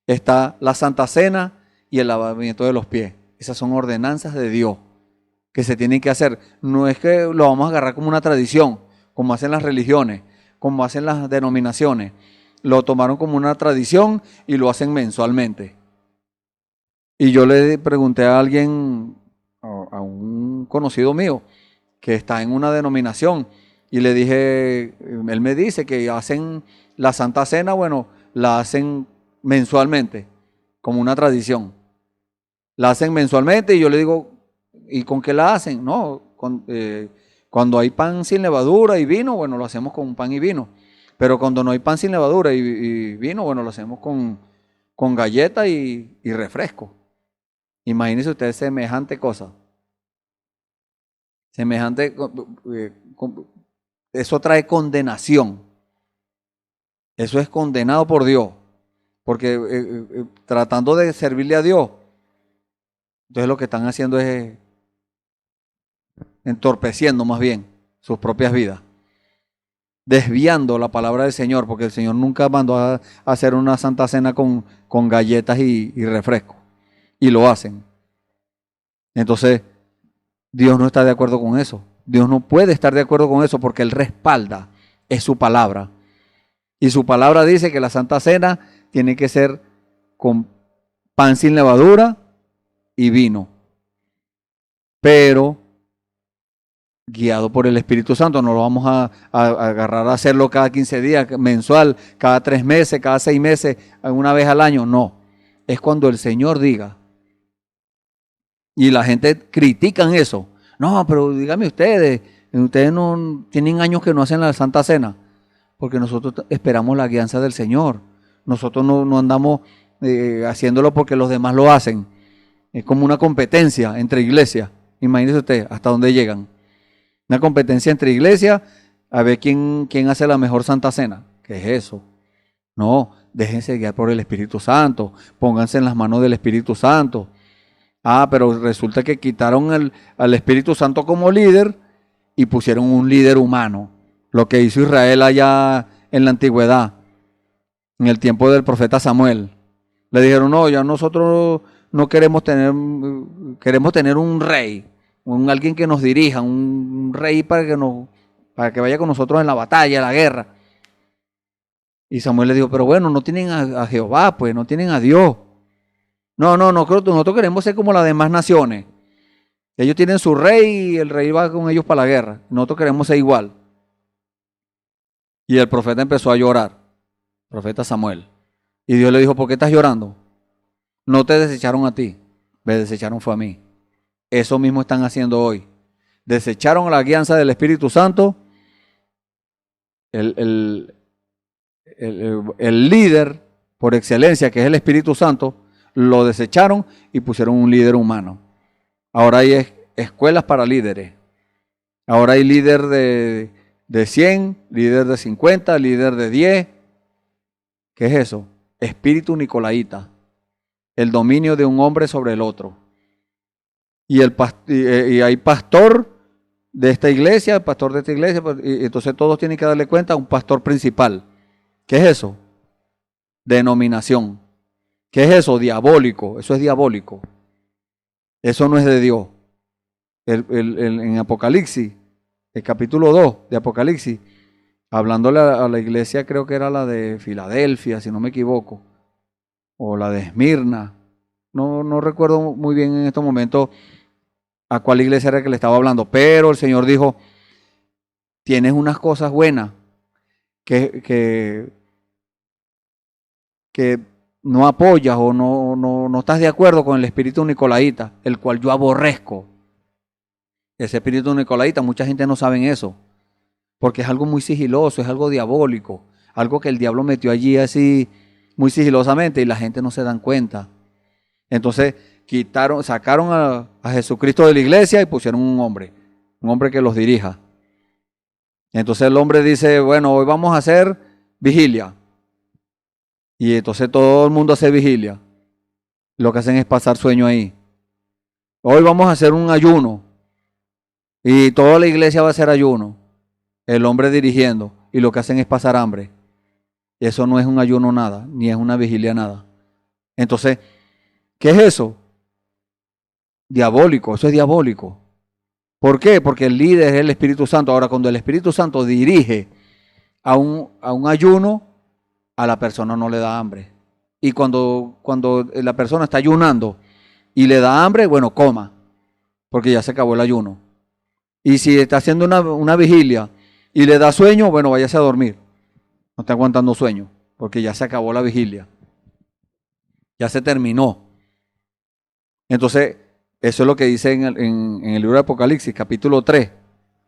Está la Santa Cena y el lavamiento de los pies. Esas son ordenanzas de Dios que se tienen que hacer. No es que lo vamos a agarrar como una tradición, como hacen las religiones, como hacen las denominaciones. Lo tomaron como una tradición y lo hacen mensualmente. Y yo le pregunté a alguien, a un conocido mío, que está en una denominación, y le dije, él me dice que hacen la Santa Cena, bueno, la hacen mensualmente, como una tradición. La hacen mensualmente y yo le digo, ¿y con qué la hacen? No, cuando hay pan sin levadura y vino, bueno, lo hacemos con pan y vino. Pero cuando no hay pan sin levadura y vino, bueno, lo hacemos con galleta y refresco. Imagínense ustedes semejante cosa. Semejante, eso trae condenación. Eso es condenado por Dios. Porque tratando de servirle a Dios, entonces lo que están haciendo es entorpeciendo más bien sus propias vidas. Desviando la palabra del Señor, porque el Señor nunca mandó a hacer una santa cena con galletas y refresco. Y lo hacen. Entonces, Dios no está de acuerdo con eso. Dios no puede estar de acuerdo con eso porque Él respalda, es su palabra. Y su palabra dice que la Santa Cena tiene que ser con pan sin levadura y vino. Pero guiado por el Espíritu Santo, no lo vamos a agarrar a hacerlo cada 15 días, mensual, cada 3 meses, cada 6 meses, una vez al año. No, es cuando el Señor diga. Y la gente critican eso. No, pero dígame ustedes no tienen años que no hacen la Santa Cena, porque nosotros esperamos la guianza del Señor. Nosotros no andamos haciéndolo porque los demás lo hacen. Es como una competencia entre iglesias. Imagínense ustedes hasta dónde llegan. Una competencia entre iglesias a ver quién hace la mejor Santa Cena. ¿Qué es eso? No, déjense guiar por el Espíritu Santo. Pónganse en las manos del Espíritu Santo. Pero resulta que quitaron al Espíritu Santo como líder y pusieron un líder humano. Lo que hizo Israel allá en la antigüedad, en el tiempo del profeta Samuel. Le dijeron, no, ya nosotros no queremos tener un rey, alguien que nos dirija, un rey para que vaya con nosotros en la batalla, en la guerra. Y Samuel le dijo, pero bueno, no tienen a Jehová, pues, no tienen a Dios. No, nosotros queremos ser como las demás naciones. Ellos tienen su rey y el rey va con ellos para la guerra. Nosotros queremos ser igual. Y el profeta empezó a llorar, el profeta Samuel. Y Dios le dijo, ¿por qué estás llorando? No te desecharon a ti, me desecharon fue a mí. Eso mismo están haciendo hoy. Desecharon la guianza del Espíritu Santo. El líder por excelencia, que es el Espíritu Santo, lo desecharon y pusieron un líder humano. Ahora hay escuelas para líderes. Ahora hay líder de 100, líder de 50, líder de 10. ¿Qué es eso? Espíritu nicolaíta. El dominio de un hombre sobre el otro. Y hay pastor de esta iglesia, pastor de esta iglesia, y entonces todos tienen que darle cuenta a un pastor principal. ¿Qué es eso? Denominación. ¿Qué es eso? Diabólico. Eso es diabólico. Eso no es de Dios. En Apocalipsis, el capítulo 2 de Apocalipsis, hablándole a la iglesia, creo que era la de Filadelfia, si no me equivoco, o la de Esmirna. No recuerdo muy bien en estos momentos a cuál iglesia era que le estaba hablando, pero el Señor dijo, tienes unas cosas buenas que no apoyas o no estás de acuerdo con el espíritu nicolaíta, el cual yo aborrezco. Ese espíritu nicolaíta, mucha gente no sabe eso, porque es algo muy sigiloso, es algo diabólico, algo que el diablo metió allí así muy sigilosamente y la gente no se dan cuenta. Entonces sacaron a Jesucristo de la iglesia y pusieron un hombre que los dirija. Entonces el hombre dice, bueno, hoy vamos a hacer vigilia. Y entonces todo el mundo hace vigilia. Lo que hacen es pasar sueño ahí. Hoy vamos a hacer un ayuno. Y toda la iglesia va a hacer ayuno. El hombre dirigiendo. Y lo que hacen es pasar hambre. Eso no es un ayuno nada, ni es una vigilia nada. Entonces, ¿qué es eso? Diabólico, eso es diabólico. ¿Por qué? Porque el líder es el Espíritu Santo. Ahora, cuando el Espíritu Santo dirige a un ayuno, a la persona no le da hambre. Y cuando la persona está ayunando y le da hambre, bueno, coma, porque ya se acabó el ayuno. Y si está haciendo una vigilia y le da sueño, bueno, váyase a dormir. No está aguantando sueño, porque ya se acabó la vigilia. Ya se terminó. Entonces, eso es lo que dice en el libro de Apocalipsis, capítulo 3,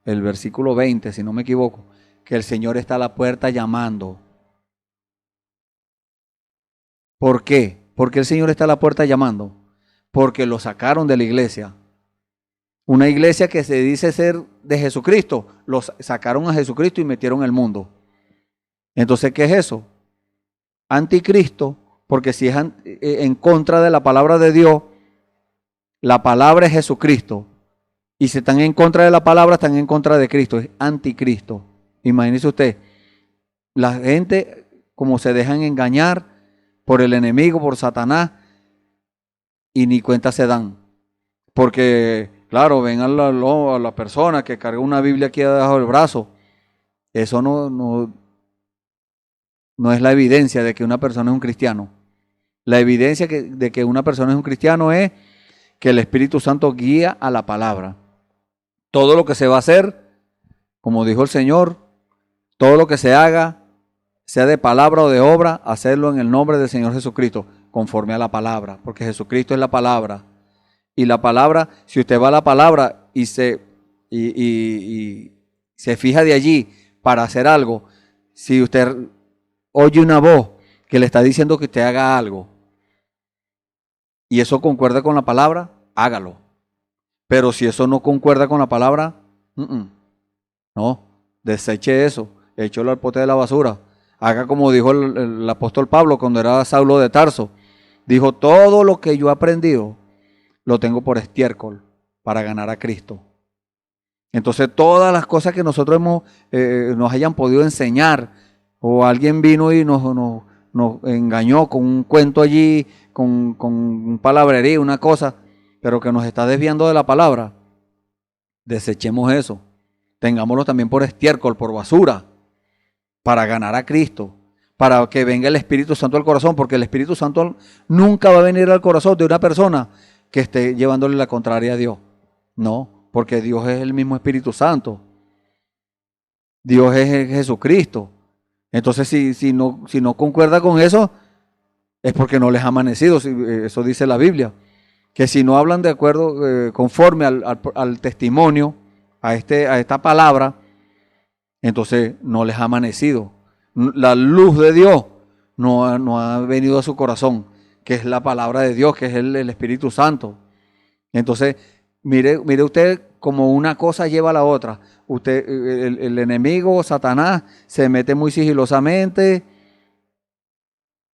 el versículo 20, si no me equivoco, que el Señor está a la puerta llamando. ¿Por qué? ¿Por qué el Señor está a la puerta llamando? Porque lo sacaron de la iglesia. Una iglesia que se dice ser de Jesucristo, los sacaron a Jesucristo y metieron el mundo. Entonces, ¿qué es eso? Anticristo, porque si es en contra de la palabra de Dios, la palabra es Jesucristo. Y si están en contra de la palabra, están en contra de Cristo. Es anticristo. Imagínese usted, la gente como se dejan engañar por el enemigo, por Satanás, y ni cuenta se dan. Porque, claro, ven a la persona que carga una Biblia aquí debajo del brazo. Eso no es la evidencia de que una persona es un cristiano. La evidencia de que una persona es un cristiano es que el Espíritu Santo guía a la palabra. Todo lo que se va a hacer, como dijo el Señor, todo lo que se haga, sea de palabra o de obra, hacerlo en el nombre del Señor Jesucristo, conforme a la palabra, porque Jesucristo es la palabra. Y la palabra, si usted va a la palabra y se fija de allí para hacer algo, si usted oye una voz que le está diciendo que usted haga algo, y eso concuerda con la palabra, hágalo. Pero si eso no concuerda con la palabra, no, deseche eso, échelo al pote de la basura. Haga como dijo el apóstol Pablo cuando era Saulo de Tarso. Dijo, todo lo que yo he aprendido lo tengo por estiércol para ganar a Cristo. Entonces todas las cosas que nosotros nos hayan podido enseñar, o alguien vino y nos engañó con un cuento allí, con un palabrería, una cosa, pero que nos está desviando de la palabra, desechemos eso. Tengámoslo también por estiércol, por basura, para ganar a Cristo, para que venga el Espíritu Santo al corazón, porque el Espíritu Santo nunca va a venir al corazón de una persona que esté llevándole la contraria a Dios. No, porque Dios es el mismo Espíritu Santo. Dios es Jesucristo. Entonces, si no concuerda con eso, es porque no les ha amanecido. Eso dice la Biblia. Que si no hablan de acuerdo, conforme al testimonio, a esta palabra, entonces no les ha amanecido. La luz de Dios no ha venido a su corazón, que es la palabra de Dios, que es el Espíritu Santo. Entonces, mire usted como una cosa lleva a la otra. El enemigo, Satanás, se mete muy sigilosamente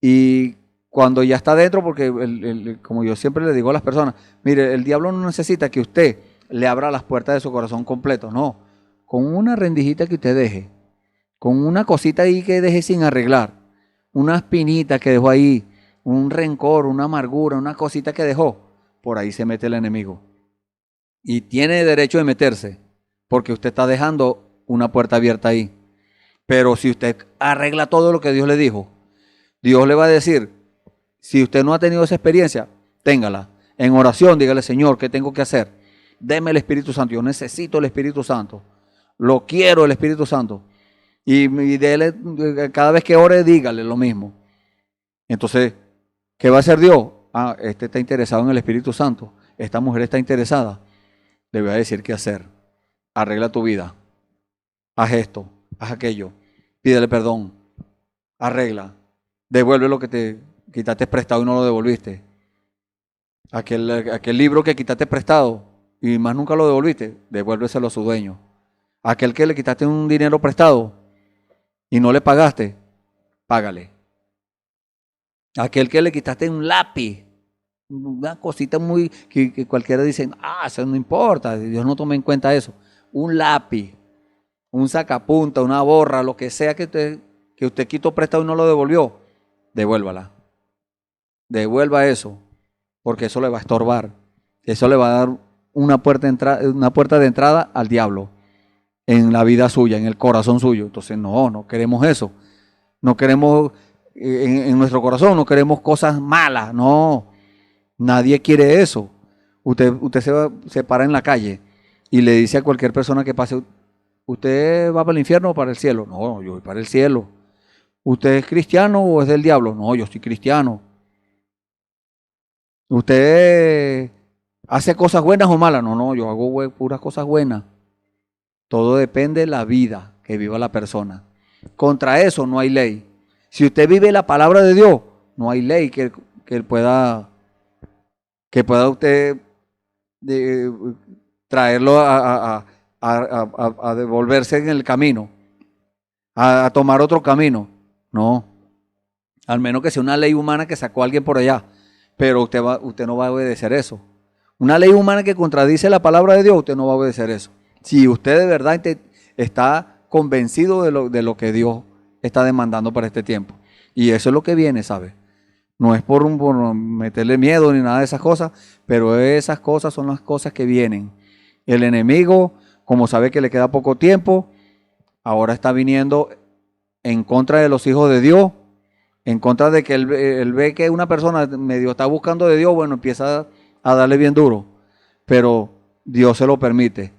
y cuando ya está dentro, porque como yo siempre le digo a las personas, mire, el diablo no necesita que usted le abra las puertas de su corazón completo, no. Con una rendijita que usted deje, con una cosita ahí que deje sin arreglar, una espinita que dejó ahí, un rencor, una amargura, una cosita que dejó, por ahí se mete el enemigo. Y tiene derecho de meterse, porque usted está dejando una puerta abierta ahí. Pero si usted arregla todo lo que Dios le dijo, Dios le va a decir, si usted no ha tenido esa experiencia, téngala. En oración, dígale, Señor, ¿qué tengo que hacer? Deme el Espíritu Santo. Yo necesito el Espíritu Santo. Lo quiero el Espíritu Santo. Y dele, cada vez que ore, dígale lo mismo. Entonces, ¿qué va a hacer Dios? Este está interesado en el Espíritu Santo. Esta mujer está interesada. Le voy a decir qué hacer. Arregla tu vida. Haz esto, haz aquello. Pídele perdón. Arregla. Devuelve lo que te quitaste prestado y no lo devolviste. Aquel libro que quitaste prestado y más nunca lo devolviste, devuélveselo a su dueño. Aquel que le quitaste un dinero prestado y no le pagaste, págale. Aquel que le quitaste un lápiz, una cosita muy que cualquiera dice, eso no importa, Dios no toma en cuenta eso. Un lápiz, un sacapunta, una borra, lo que sea que usted quitó prestado y no lo devolvió, devuélvala. Devuelva eso, porque eso le va a estorbar. Eso le va a dar una puerta de entrada al diablo en la vida suya, en el corazón suyo. Entonces no queremos eso. No queremos, en nuestro corazón no queremos cosas malas. No, nadie quiere eso. Usted se para en la calle y le dice a cualquier persona que pase, ¿usted va para el infierno o para el cielo? No, yo voy para el cielo. ¿Usted es cristiano o es del diablo? No, yo soy cristiano. ¿Usted hace cosas buenas o malas? No, yo hago puras cosas buenas. Todo depende de la vida que viva la persona. Contra eso no hay ley. Si usted vive la palabra de Dios, no hay ley que pueda usted traerlo a devolverse en el camino, a tomar otro camino. No, al menos que sea una ley humana que sacó a alguien por allá. Pero usted no va a obedecer eso. Una ley humana que contradice la palabra de Dios, usted no va a obedecer eso. Si usted de verdad está convencido de lo que Dios está demandando para este tiempo. Y eso es lo que viene, ¿sabe? No es por meterle miedo ni nada de esas cosas, pero esas cosas son las cosas que vienen. El enemigo, como sabe que le queda poco tiempo, ahora está viniendo en contra de los hijos de Dios, en contra de que él ve que una persona medio está buscando de Dios, bueno, empieza a darle bien duro, pero Dios se lo permite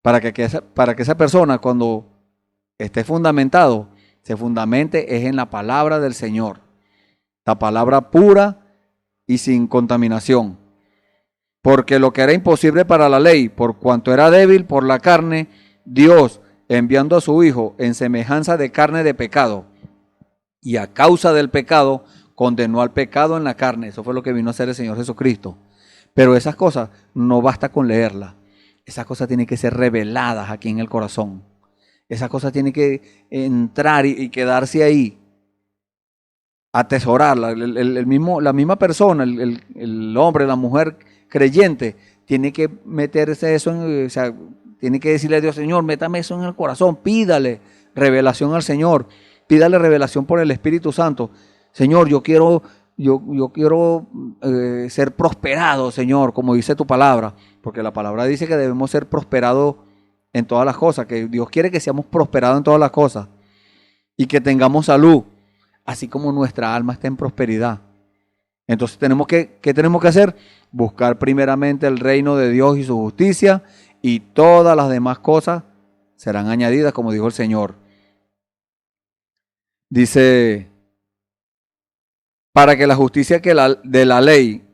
para que esa persona cuando esté fundamentado, se fundamente es en la palabra del Señor, la palabra pura y sin contaminación, porque lo que era imposible para la ley, por cuanto era débil por la carne, Dios enviando a su Hijo en semejanza de carne de pecado, y a causa del pecado, condenó al pecado en la carne. Eso fue lo que vino a hacer el Señor Jesucristo. Pero esas cosas no basta con leerlas. Esas cosas tienen que ser reveladas aquí en el corazón. Esas cosas tienen que entrar y quedarse ahí. Atesorarla. La misma persona, el hombre, la mujer creyente, tiene que meterse eso o sea, tiene que decirle a Dios, Señor, métame eso en el corazón. Pídale revelación al Señor. Pídale revelación por el Espíritu Santo. Señor, yo quiero ser prosperado, Señor, como dice tu palabra. Porque la palabra dice que debemos ser prosperados en todas las cosas. Que Dios quiere que seamos prosperados en todas las cosas. Y que tengamos salud. Así como nuestra alma está en prosperidad. Entonces ¿qué tenemos que hacer? Buscar primeramente el reino de Dios y su justicia. Y todas las demás cosas serán añadidas, como dijo el Señor. Dice para que la justicia de la ley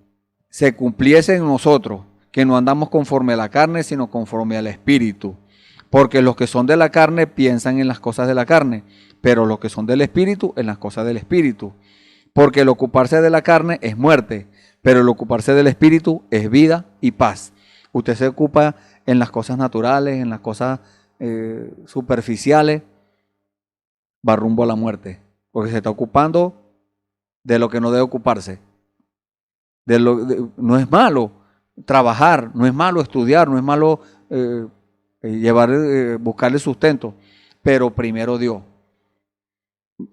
se cumpliese en nosotros, que no andamos conforme a la carne, sino conforme al Espíritu. Porque los que son de la carne piensan en las cosas de la carne, pero los que son del Espíritu en las cosas del Espíritu. Porque el ocuparse de la carne es muerte, pero el ocuparse del Espíritu es vida y paz. Usted se ocupa en las cosas naturales, en las cosas superficiales, va rumbo a la muerte, porque se está ocupando de lo que no debe ocuparse. No es malo trabajar, no es malo estudiar, no es malo buscarle sustento, pero primero Dios.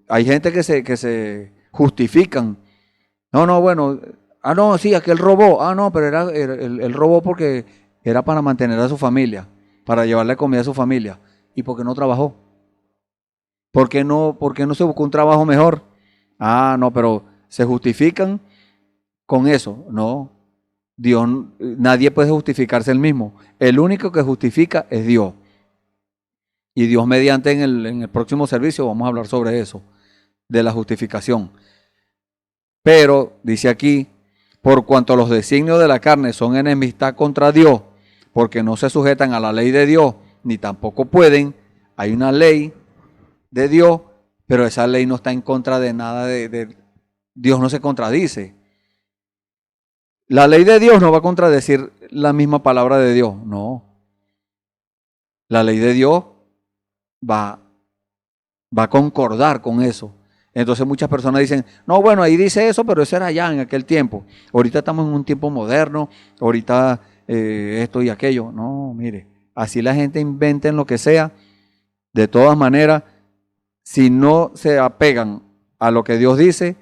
Hay gente que se justifican. No, sí, aquel robó. No, pero él robó porque era para mantener a su familia, para llevarle comida a su familia. ¿Y por qué no trabajó? ¿Por qué no se buscó un trabajo mejor? No, pero se justifican con eso. No, Dios, nadie puede justificarse él mismo. El único que justifica es Dios. Y Dios mediante en el próximo servicio vamos a hablar sobre eso, de la justificación. Pero, dice aquí, por cuanto los designios de la carne son enemistad contra Dios, porque no se sujetan a la ley de Dios, ni tampoco pueden, hay una ley de Dios, pero esa ley no está en contra de nada Dios no se contradice. La ley de Dios no va a contradecir la misma palabra de Dios, no. La ley de Dios va a concordar con eso. Entonces muchas personas dicen, no, bueno, ahí dice eso, pero eso era allá en aquel tiempo. Ahorita estamos en un tiempo moderno, ahorita esto y aquello. No, mire, así la gente inventa en lo que sea. De todas maneras, si no se apegan a lo que Dios dice,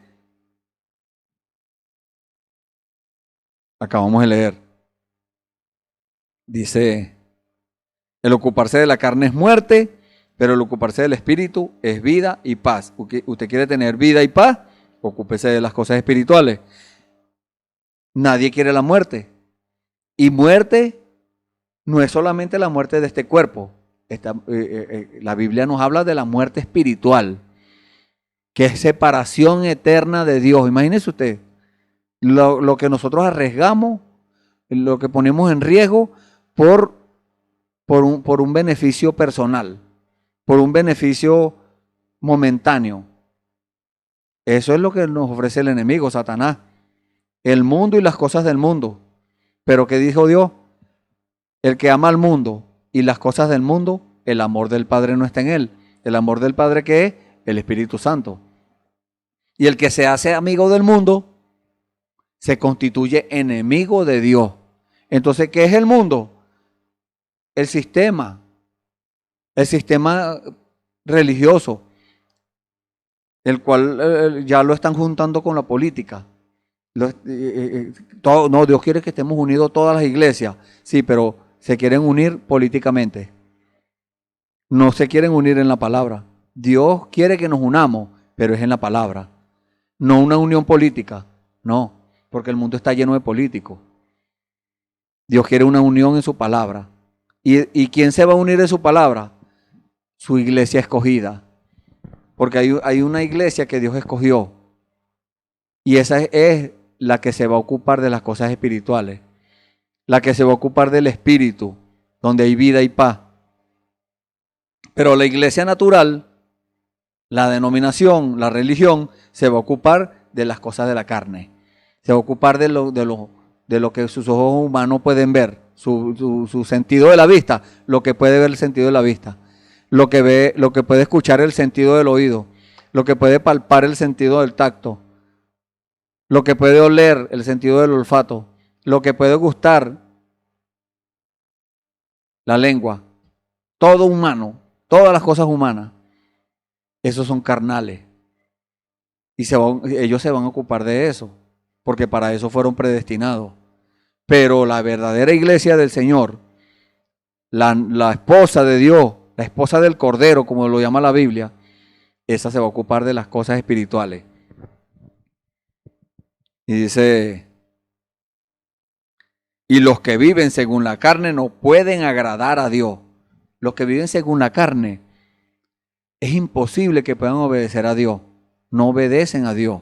acabamos de leer. Dice, el ocuparse de la carne es muerte, pero el ocuparse del Espíritu es vida y paz. ¿Usted quiere tener vida y paz? Ocúpese de las cosas espirituales. Nadie quiere la muerte. Y muerte no es solamente la muerte de este cuerpo. La Biblia nos habla de la muerte espiritual, que es separación eterna de Dios. Imagínese usted, lo que nosotros arriesgamos, lo que ponemos en riesgo por un beneficio personal, por un beneficio momentáneo. Eso es lo que nos ofrece el enemigo, Satanás. El mundo y las cosas del mundo. Pero ¿qué dijo Dios? El que ama al mundo y las cosas del mundo, el amor del Padre no está en él. El amor del Padre, ¿qué es? El Espíritu Santo. Y el que se hace amigo del mundo, se constituye enemigo de Dios. Entonces, ¿qué es el mundo? El sistema religioso, el cual ya lo están juntando con la política. No, Dios quiere que estemos unidos todas las iglesias, sí, pero se quieren unir políticamente. No se quieren unir en la palabra. Dios quiere que nos unamos, pero es en la palabra. No una unión política, no, porque el mundo está lleno de políticos. Dios quiere una unión en su palabra. ¿Y quién se va a unir en su palabra? Su iglesia escogida. Porque hay una iglesia que Dios escogió. Y esa es la que se va a ocupar de las cosas espirituales. La que se va a ocupar del espíritu, donde hay vida y paz. Pero la iglesia natural, la denominación, la religión, se va a ocupar de las cosas de la carne. Se va a ocupar de lo que sus ojos humanos pueden ver, su sentido de la vista, lo que puede ver el sentido de la vista, lo que puede escuchar el sentido del oído, lo que puede palpar el sentido del tacto, lo que puede oler el sentido del olfato, lo que puede gustar la lengua, todo humano, todas las cosas humanas, esos son carnales. Y ellos se van a ocupar de eso, porque para eso fueron predestinados. Pero la verdadera iglesia del Señor, la esposa de Dios, la esposa del Cordero, como lo llama la Biblia, esa se va a ocupar de las cosas espirituales. Y dice, y los que viven según la carne no pueden agradar a Dios. Los que viven según la carne, es imposible que puedan obedecer a Dios. No obedecen a Dios.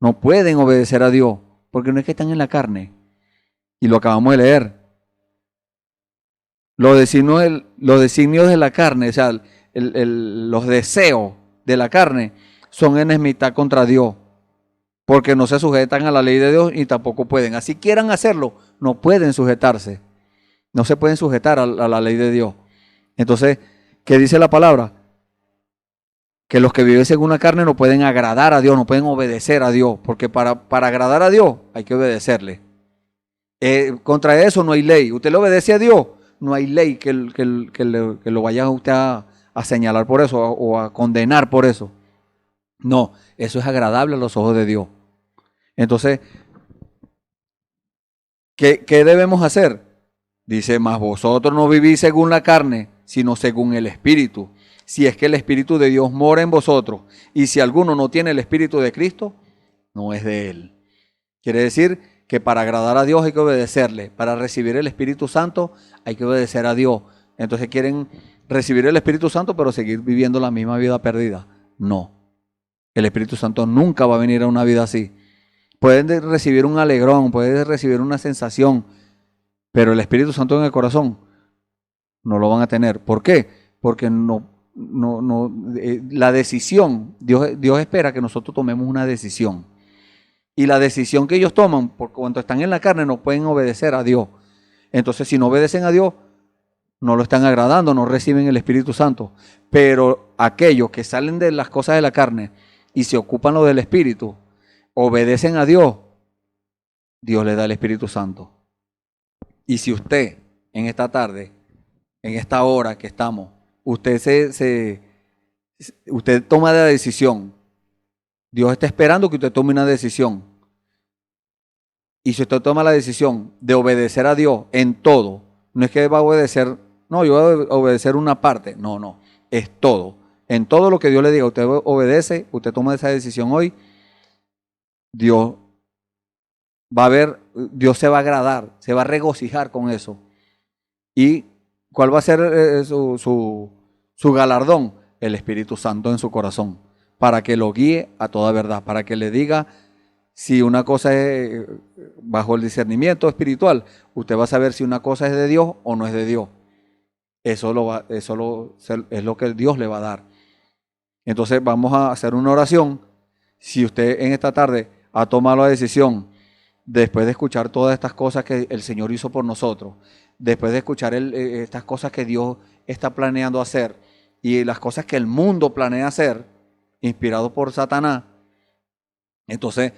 No pueden obedecer a Dios, porque no es que están en la carne. Y lo acabamos de leer. Los designios de la carne, o sea, los deseos de la carne son enemistad contra Dios, porque no se sujetan a la ley de Dios y tampoco pueden. Así quieran hacerlo, no pueden sujetarse. No se pueden sujetar a la ley de Dios. Entonces, ¿qué dice la palabra? Que los que viven según la carne no pueden agradar a Dios, no pueden obedecer a Dios, porque para agradar a Dios hay que obedecerle. Contra eso no hay ley. Usted le obedece a Dios, no hay ley que lo vaya usted a señalar por eso o a condenar por eso. No, eso es agradable a los ojos de Dios. Entonces, ¿qué debemos hacer? Dice, mas vosotros no vivís según la carne, sino según el Espíritu. Si es que el Espíritu de Dios mora en vosotros, y si alguno no tiene el Espíritu de Cristo, no es de él. Quiere decir que para agradar a Dios hay que obedecerle. Para recibir el Espíritu Santo hay que obedecer a Dios. Entonces quieren recibir el Espíritu Santo, pero seguir viviendo la misma vida perdida. No. El Espíritu Santo nunca va a venir a una vida así. Pueden recibir un alegrón, pueden recibir una sensación, pero el Espíritu Santo en el corazón no lo van a tener. ¿Por qué? Porque la decisión, Dios espera que nosotros tomemos una decisión. Y la decisión que ellos toman, por cuanto están en la carne, no pueden obedecer a Dios. Entonces, si no obedecen a Dios, no lo están agradando, no reciben el Espíritu Santo. Pero aquellos que salen de las cosas de la carne y se ocupan lo del Espíritu, obedecen a Dios, Dios les da el Espíritu Santo. Y si usted, en esta tarde, en esta hora que estamos, usted toma la decisión, Dios está esperando que usted tome una decisión. Y si usted toma la decisión de obedecer a Dios en todo, no es que va a obedecer, no, yo voy a obedecer una parte, no, es todo. En todo lo que Dios le diga, usted obedece, usted toma esa decisión hoy, Dios va a ver, Dios se va a agradar, se va a regocijar con eso. ¿Y cuál va a ser su galardón? El Espíritu Santo en su corazón, para que lo guíe a toda verdad, para que le diga si una cosa es bajo el discernimiento espiritual, usted va a saber si una cosa es de Dios o no es de Dios. Eso es lo que Dios le va a dar. Entonces vamos a hacer una oración. Si usted en esta tarde ha tomado la decisión, después de escuchar todas estas cosas que el Señor hizo por nosotros, después de escuchar estas cosas que Dios está planeando hacer y las cosas que el mundo planea hacer, inspirado por Satanás, entonces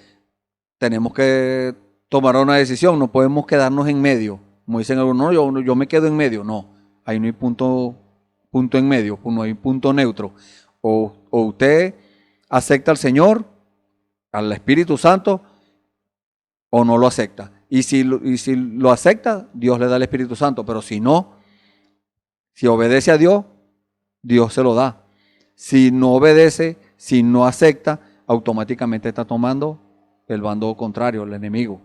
tenemos que tomar una decisión, no podemos quedarnos en medio. Como dicen algunos, no, yo me quedo en medio. No, ahí no hay punto en medio, no hay punto neutro. O usted acepta al Señor, al Espíritu Santo, o no lo acepta. Y si lo acepta, Dios le da el Espíritu Santo. Pero si no, si obedece a Dios, Dios se lo da. Si no obedece, si no acepta, automáticamente está tomando el bando contrario, el enemigo.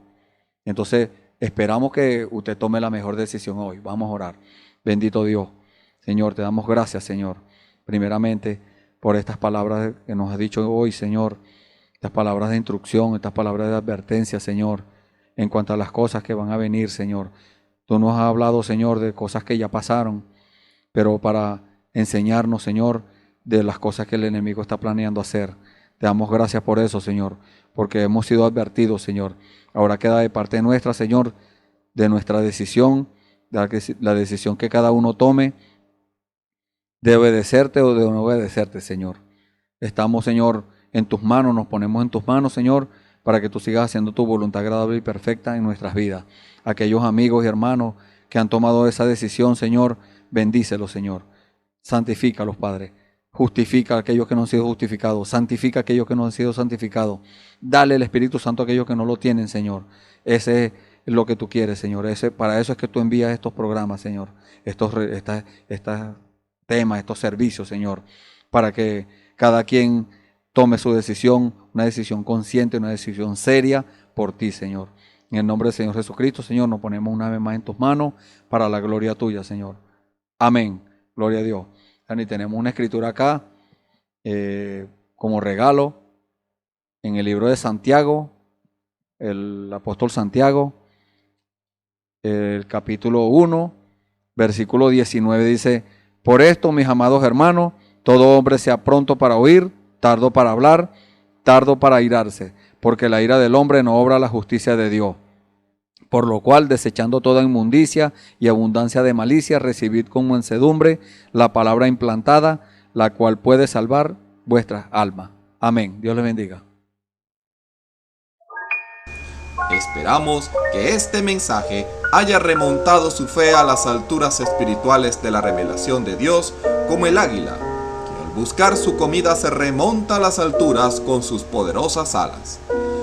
Entonces, esperamos que usted tome la mejor decisión hoy. Vamos a orar. Bendito Dios. Señor, te damos gracias, Señor. Primeramente, por estas palabras que nos has dicho hoy, Señor. Estas palabras de instrucción, estas palabras de advertencia, Señor, en cuanto a las cosas que van a venir, Señor. Tú nos has hablado, Señor, de cosas que ya pasaron, pero para enseñarnos, Señor, de las cosas que el enemigo está planeando hacer. Te damos gracias por eso, Señor, porque hemos sido advertidos, Señor. Ahora queda de parte nuestra, Señor, de nuestra decisión, de la decisión que cada uno tome, de obedecerte o de no obedecerte, Señor. Estamos, Señor, en tus manos, nos ponemos en tus manos, Señor, para que tú sigas haciendo tu voluntad agradable y perfecta en nuestras vidas. Aquellos amigos y hermanos que han tomado esa decisión, Señor, bendícelos, Señor. Santifícalos, Padre. Justifica a aquellos que no han sido justificados. Santifica a aquellos que no han sido santificados. Dale el Espíritu Santo a aquellos que no lo tienen, Señor. Ese es lo que tú quieres, Señor. Para eso es que tú envías estos programas, Señor. Estos temas, estos servicios, Señor. Para que cada quien tome su decisión, una decisión consciente, una decisión seria por ti, Señor. En el nombre del Señor Jesucristo, Señor, nos ponemos una vez más en tus manos para la gloria tuya, Señor. Amén. Gloria a Dios. Y tenemos una escritura acá como regalo en el libro de Santiago, el apóstol Santiago, el capítulo 1, versículo 19 dice: por esto, mis amados hermanos, todo hombre sea pronto para oír, tardo para hablar, tardo para airarse, porque la ira del hombre no obra la justicia de Dios. Por lo cual, desechando toda inmundicia y abundancia de malicia, recibid con mansedumbre la palabra implantada, la cual puede salvar vuestras almas. Amén. Dios les bendiga. Esperamos que este mensaje haya remontado su fe a las alturas espirituales de la revelación de Dios, como el águila, que al buscar su comida se remonta a las alturas con sus poderosas alas.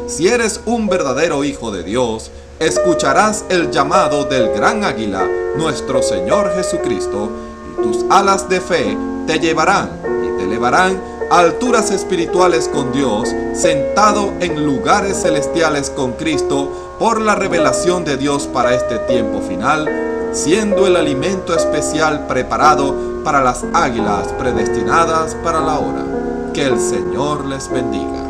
Si eres un verdadero hijo de Dios, escucharás el llamado del gran águila, nuestro Señor Jesucristo, y tus alas de fe te llevarán y te elevarán a alturas espirituales con Dios, sentado en lugares celestiales con Cristo, por la revelación de Dios para este tiempo final, siendo el alimento especial preparado para las águilas predestinadas para la hora. Que el Señor les bendiga.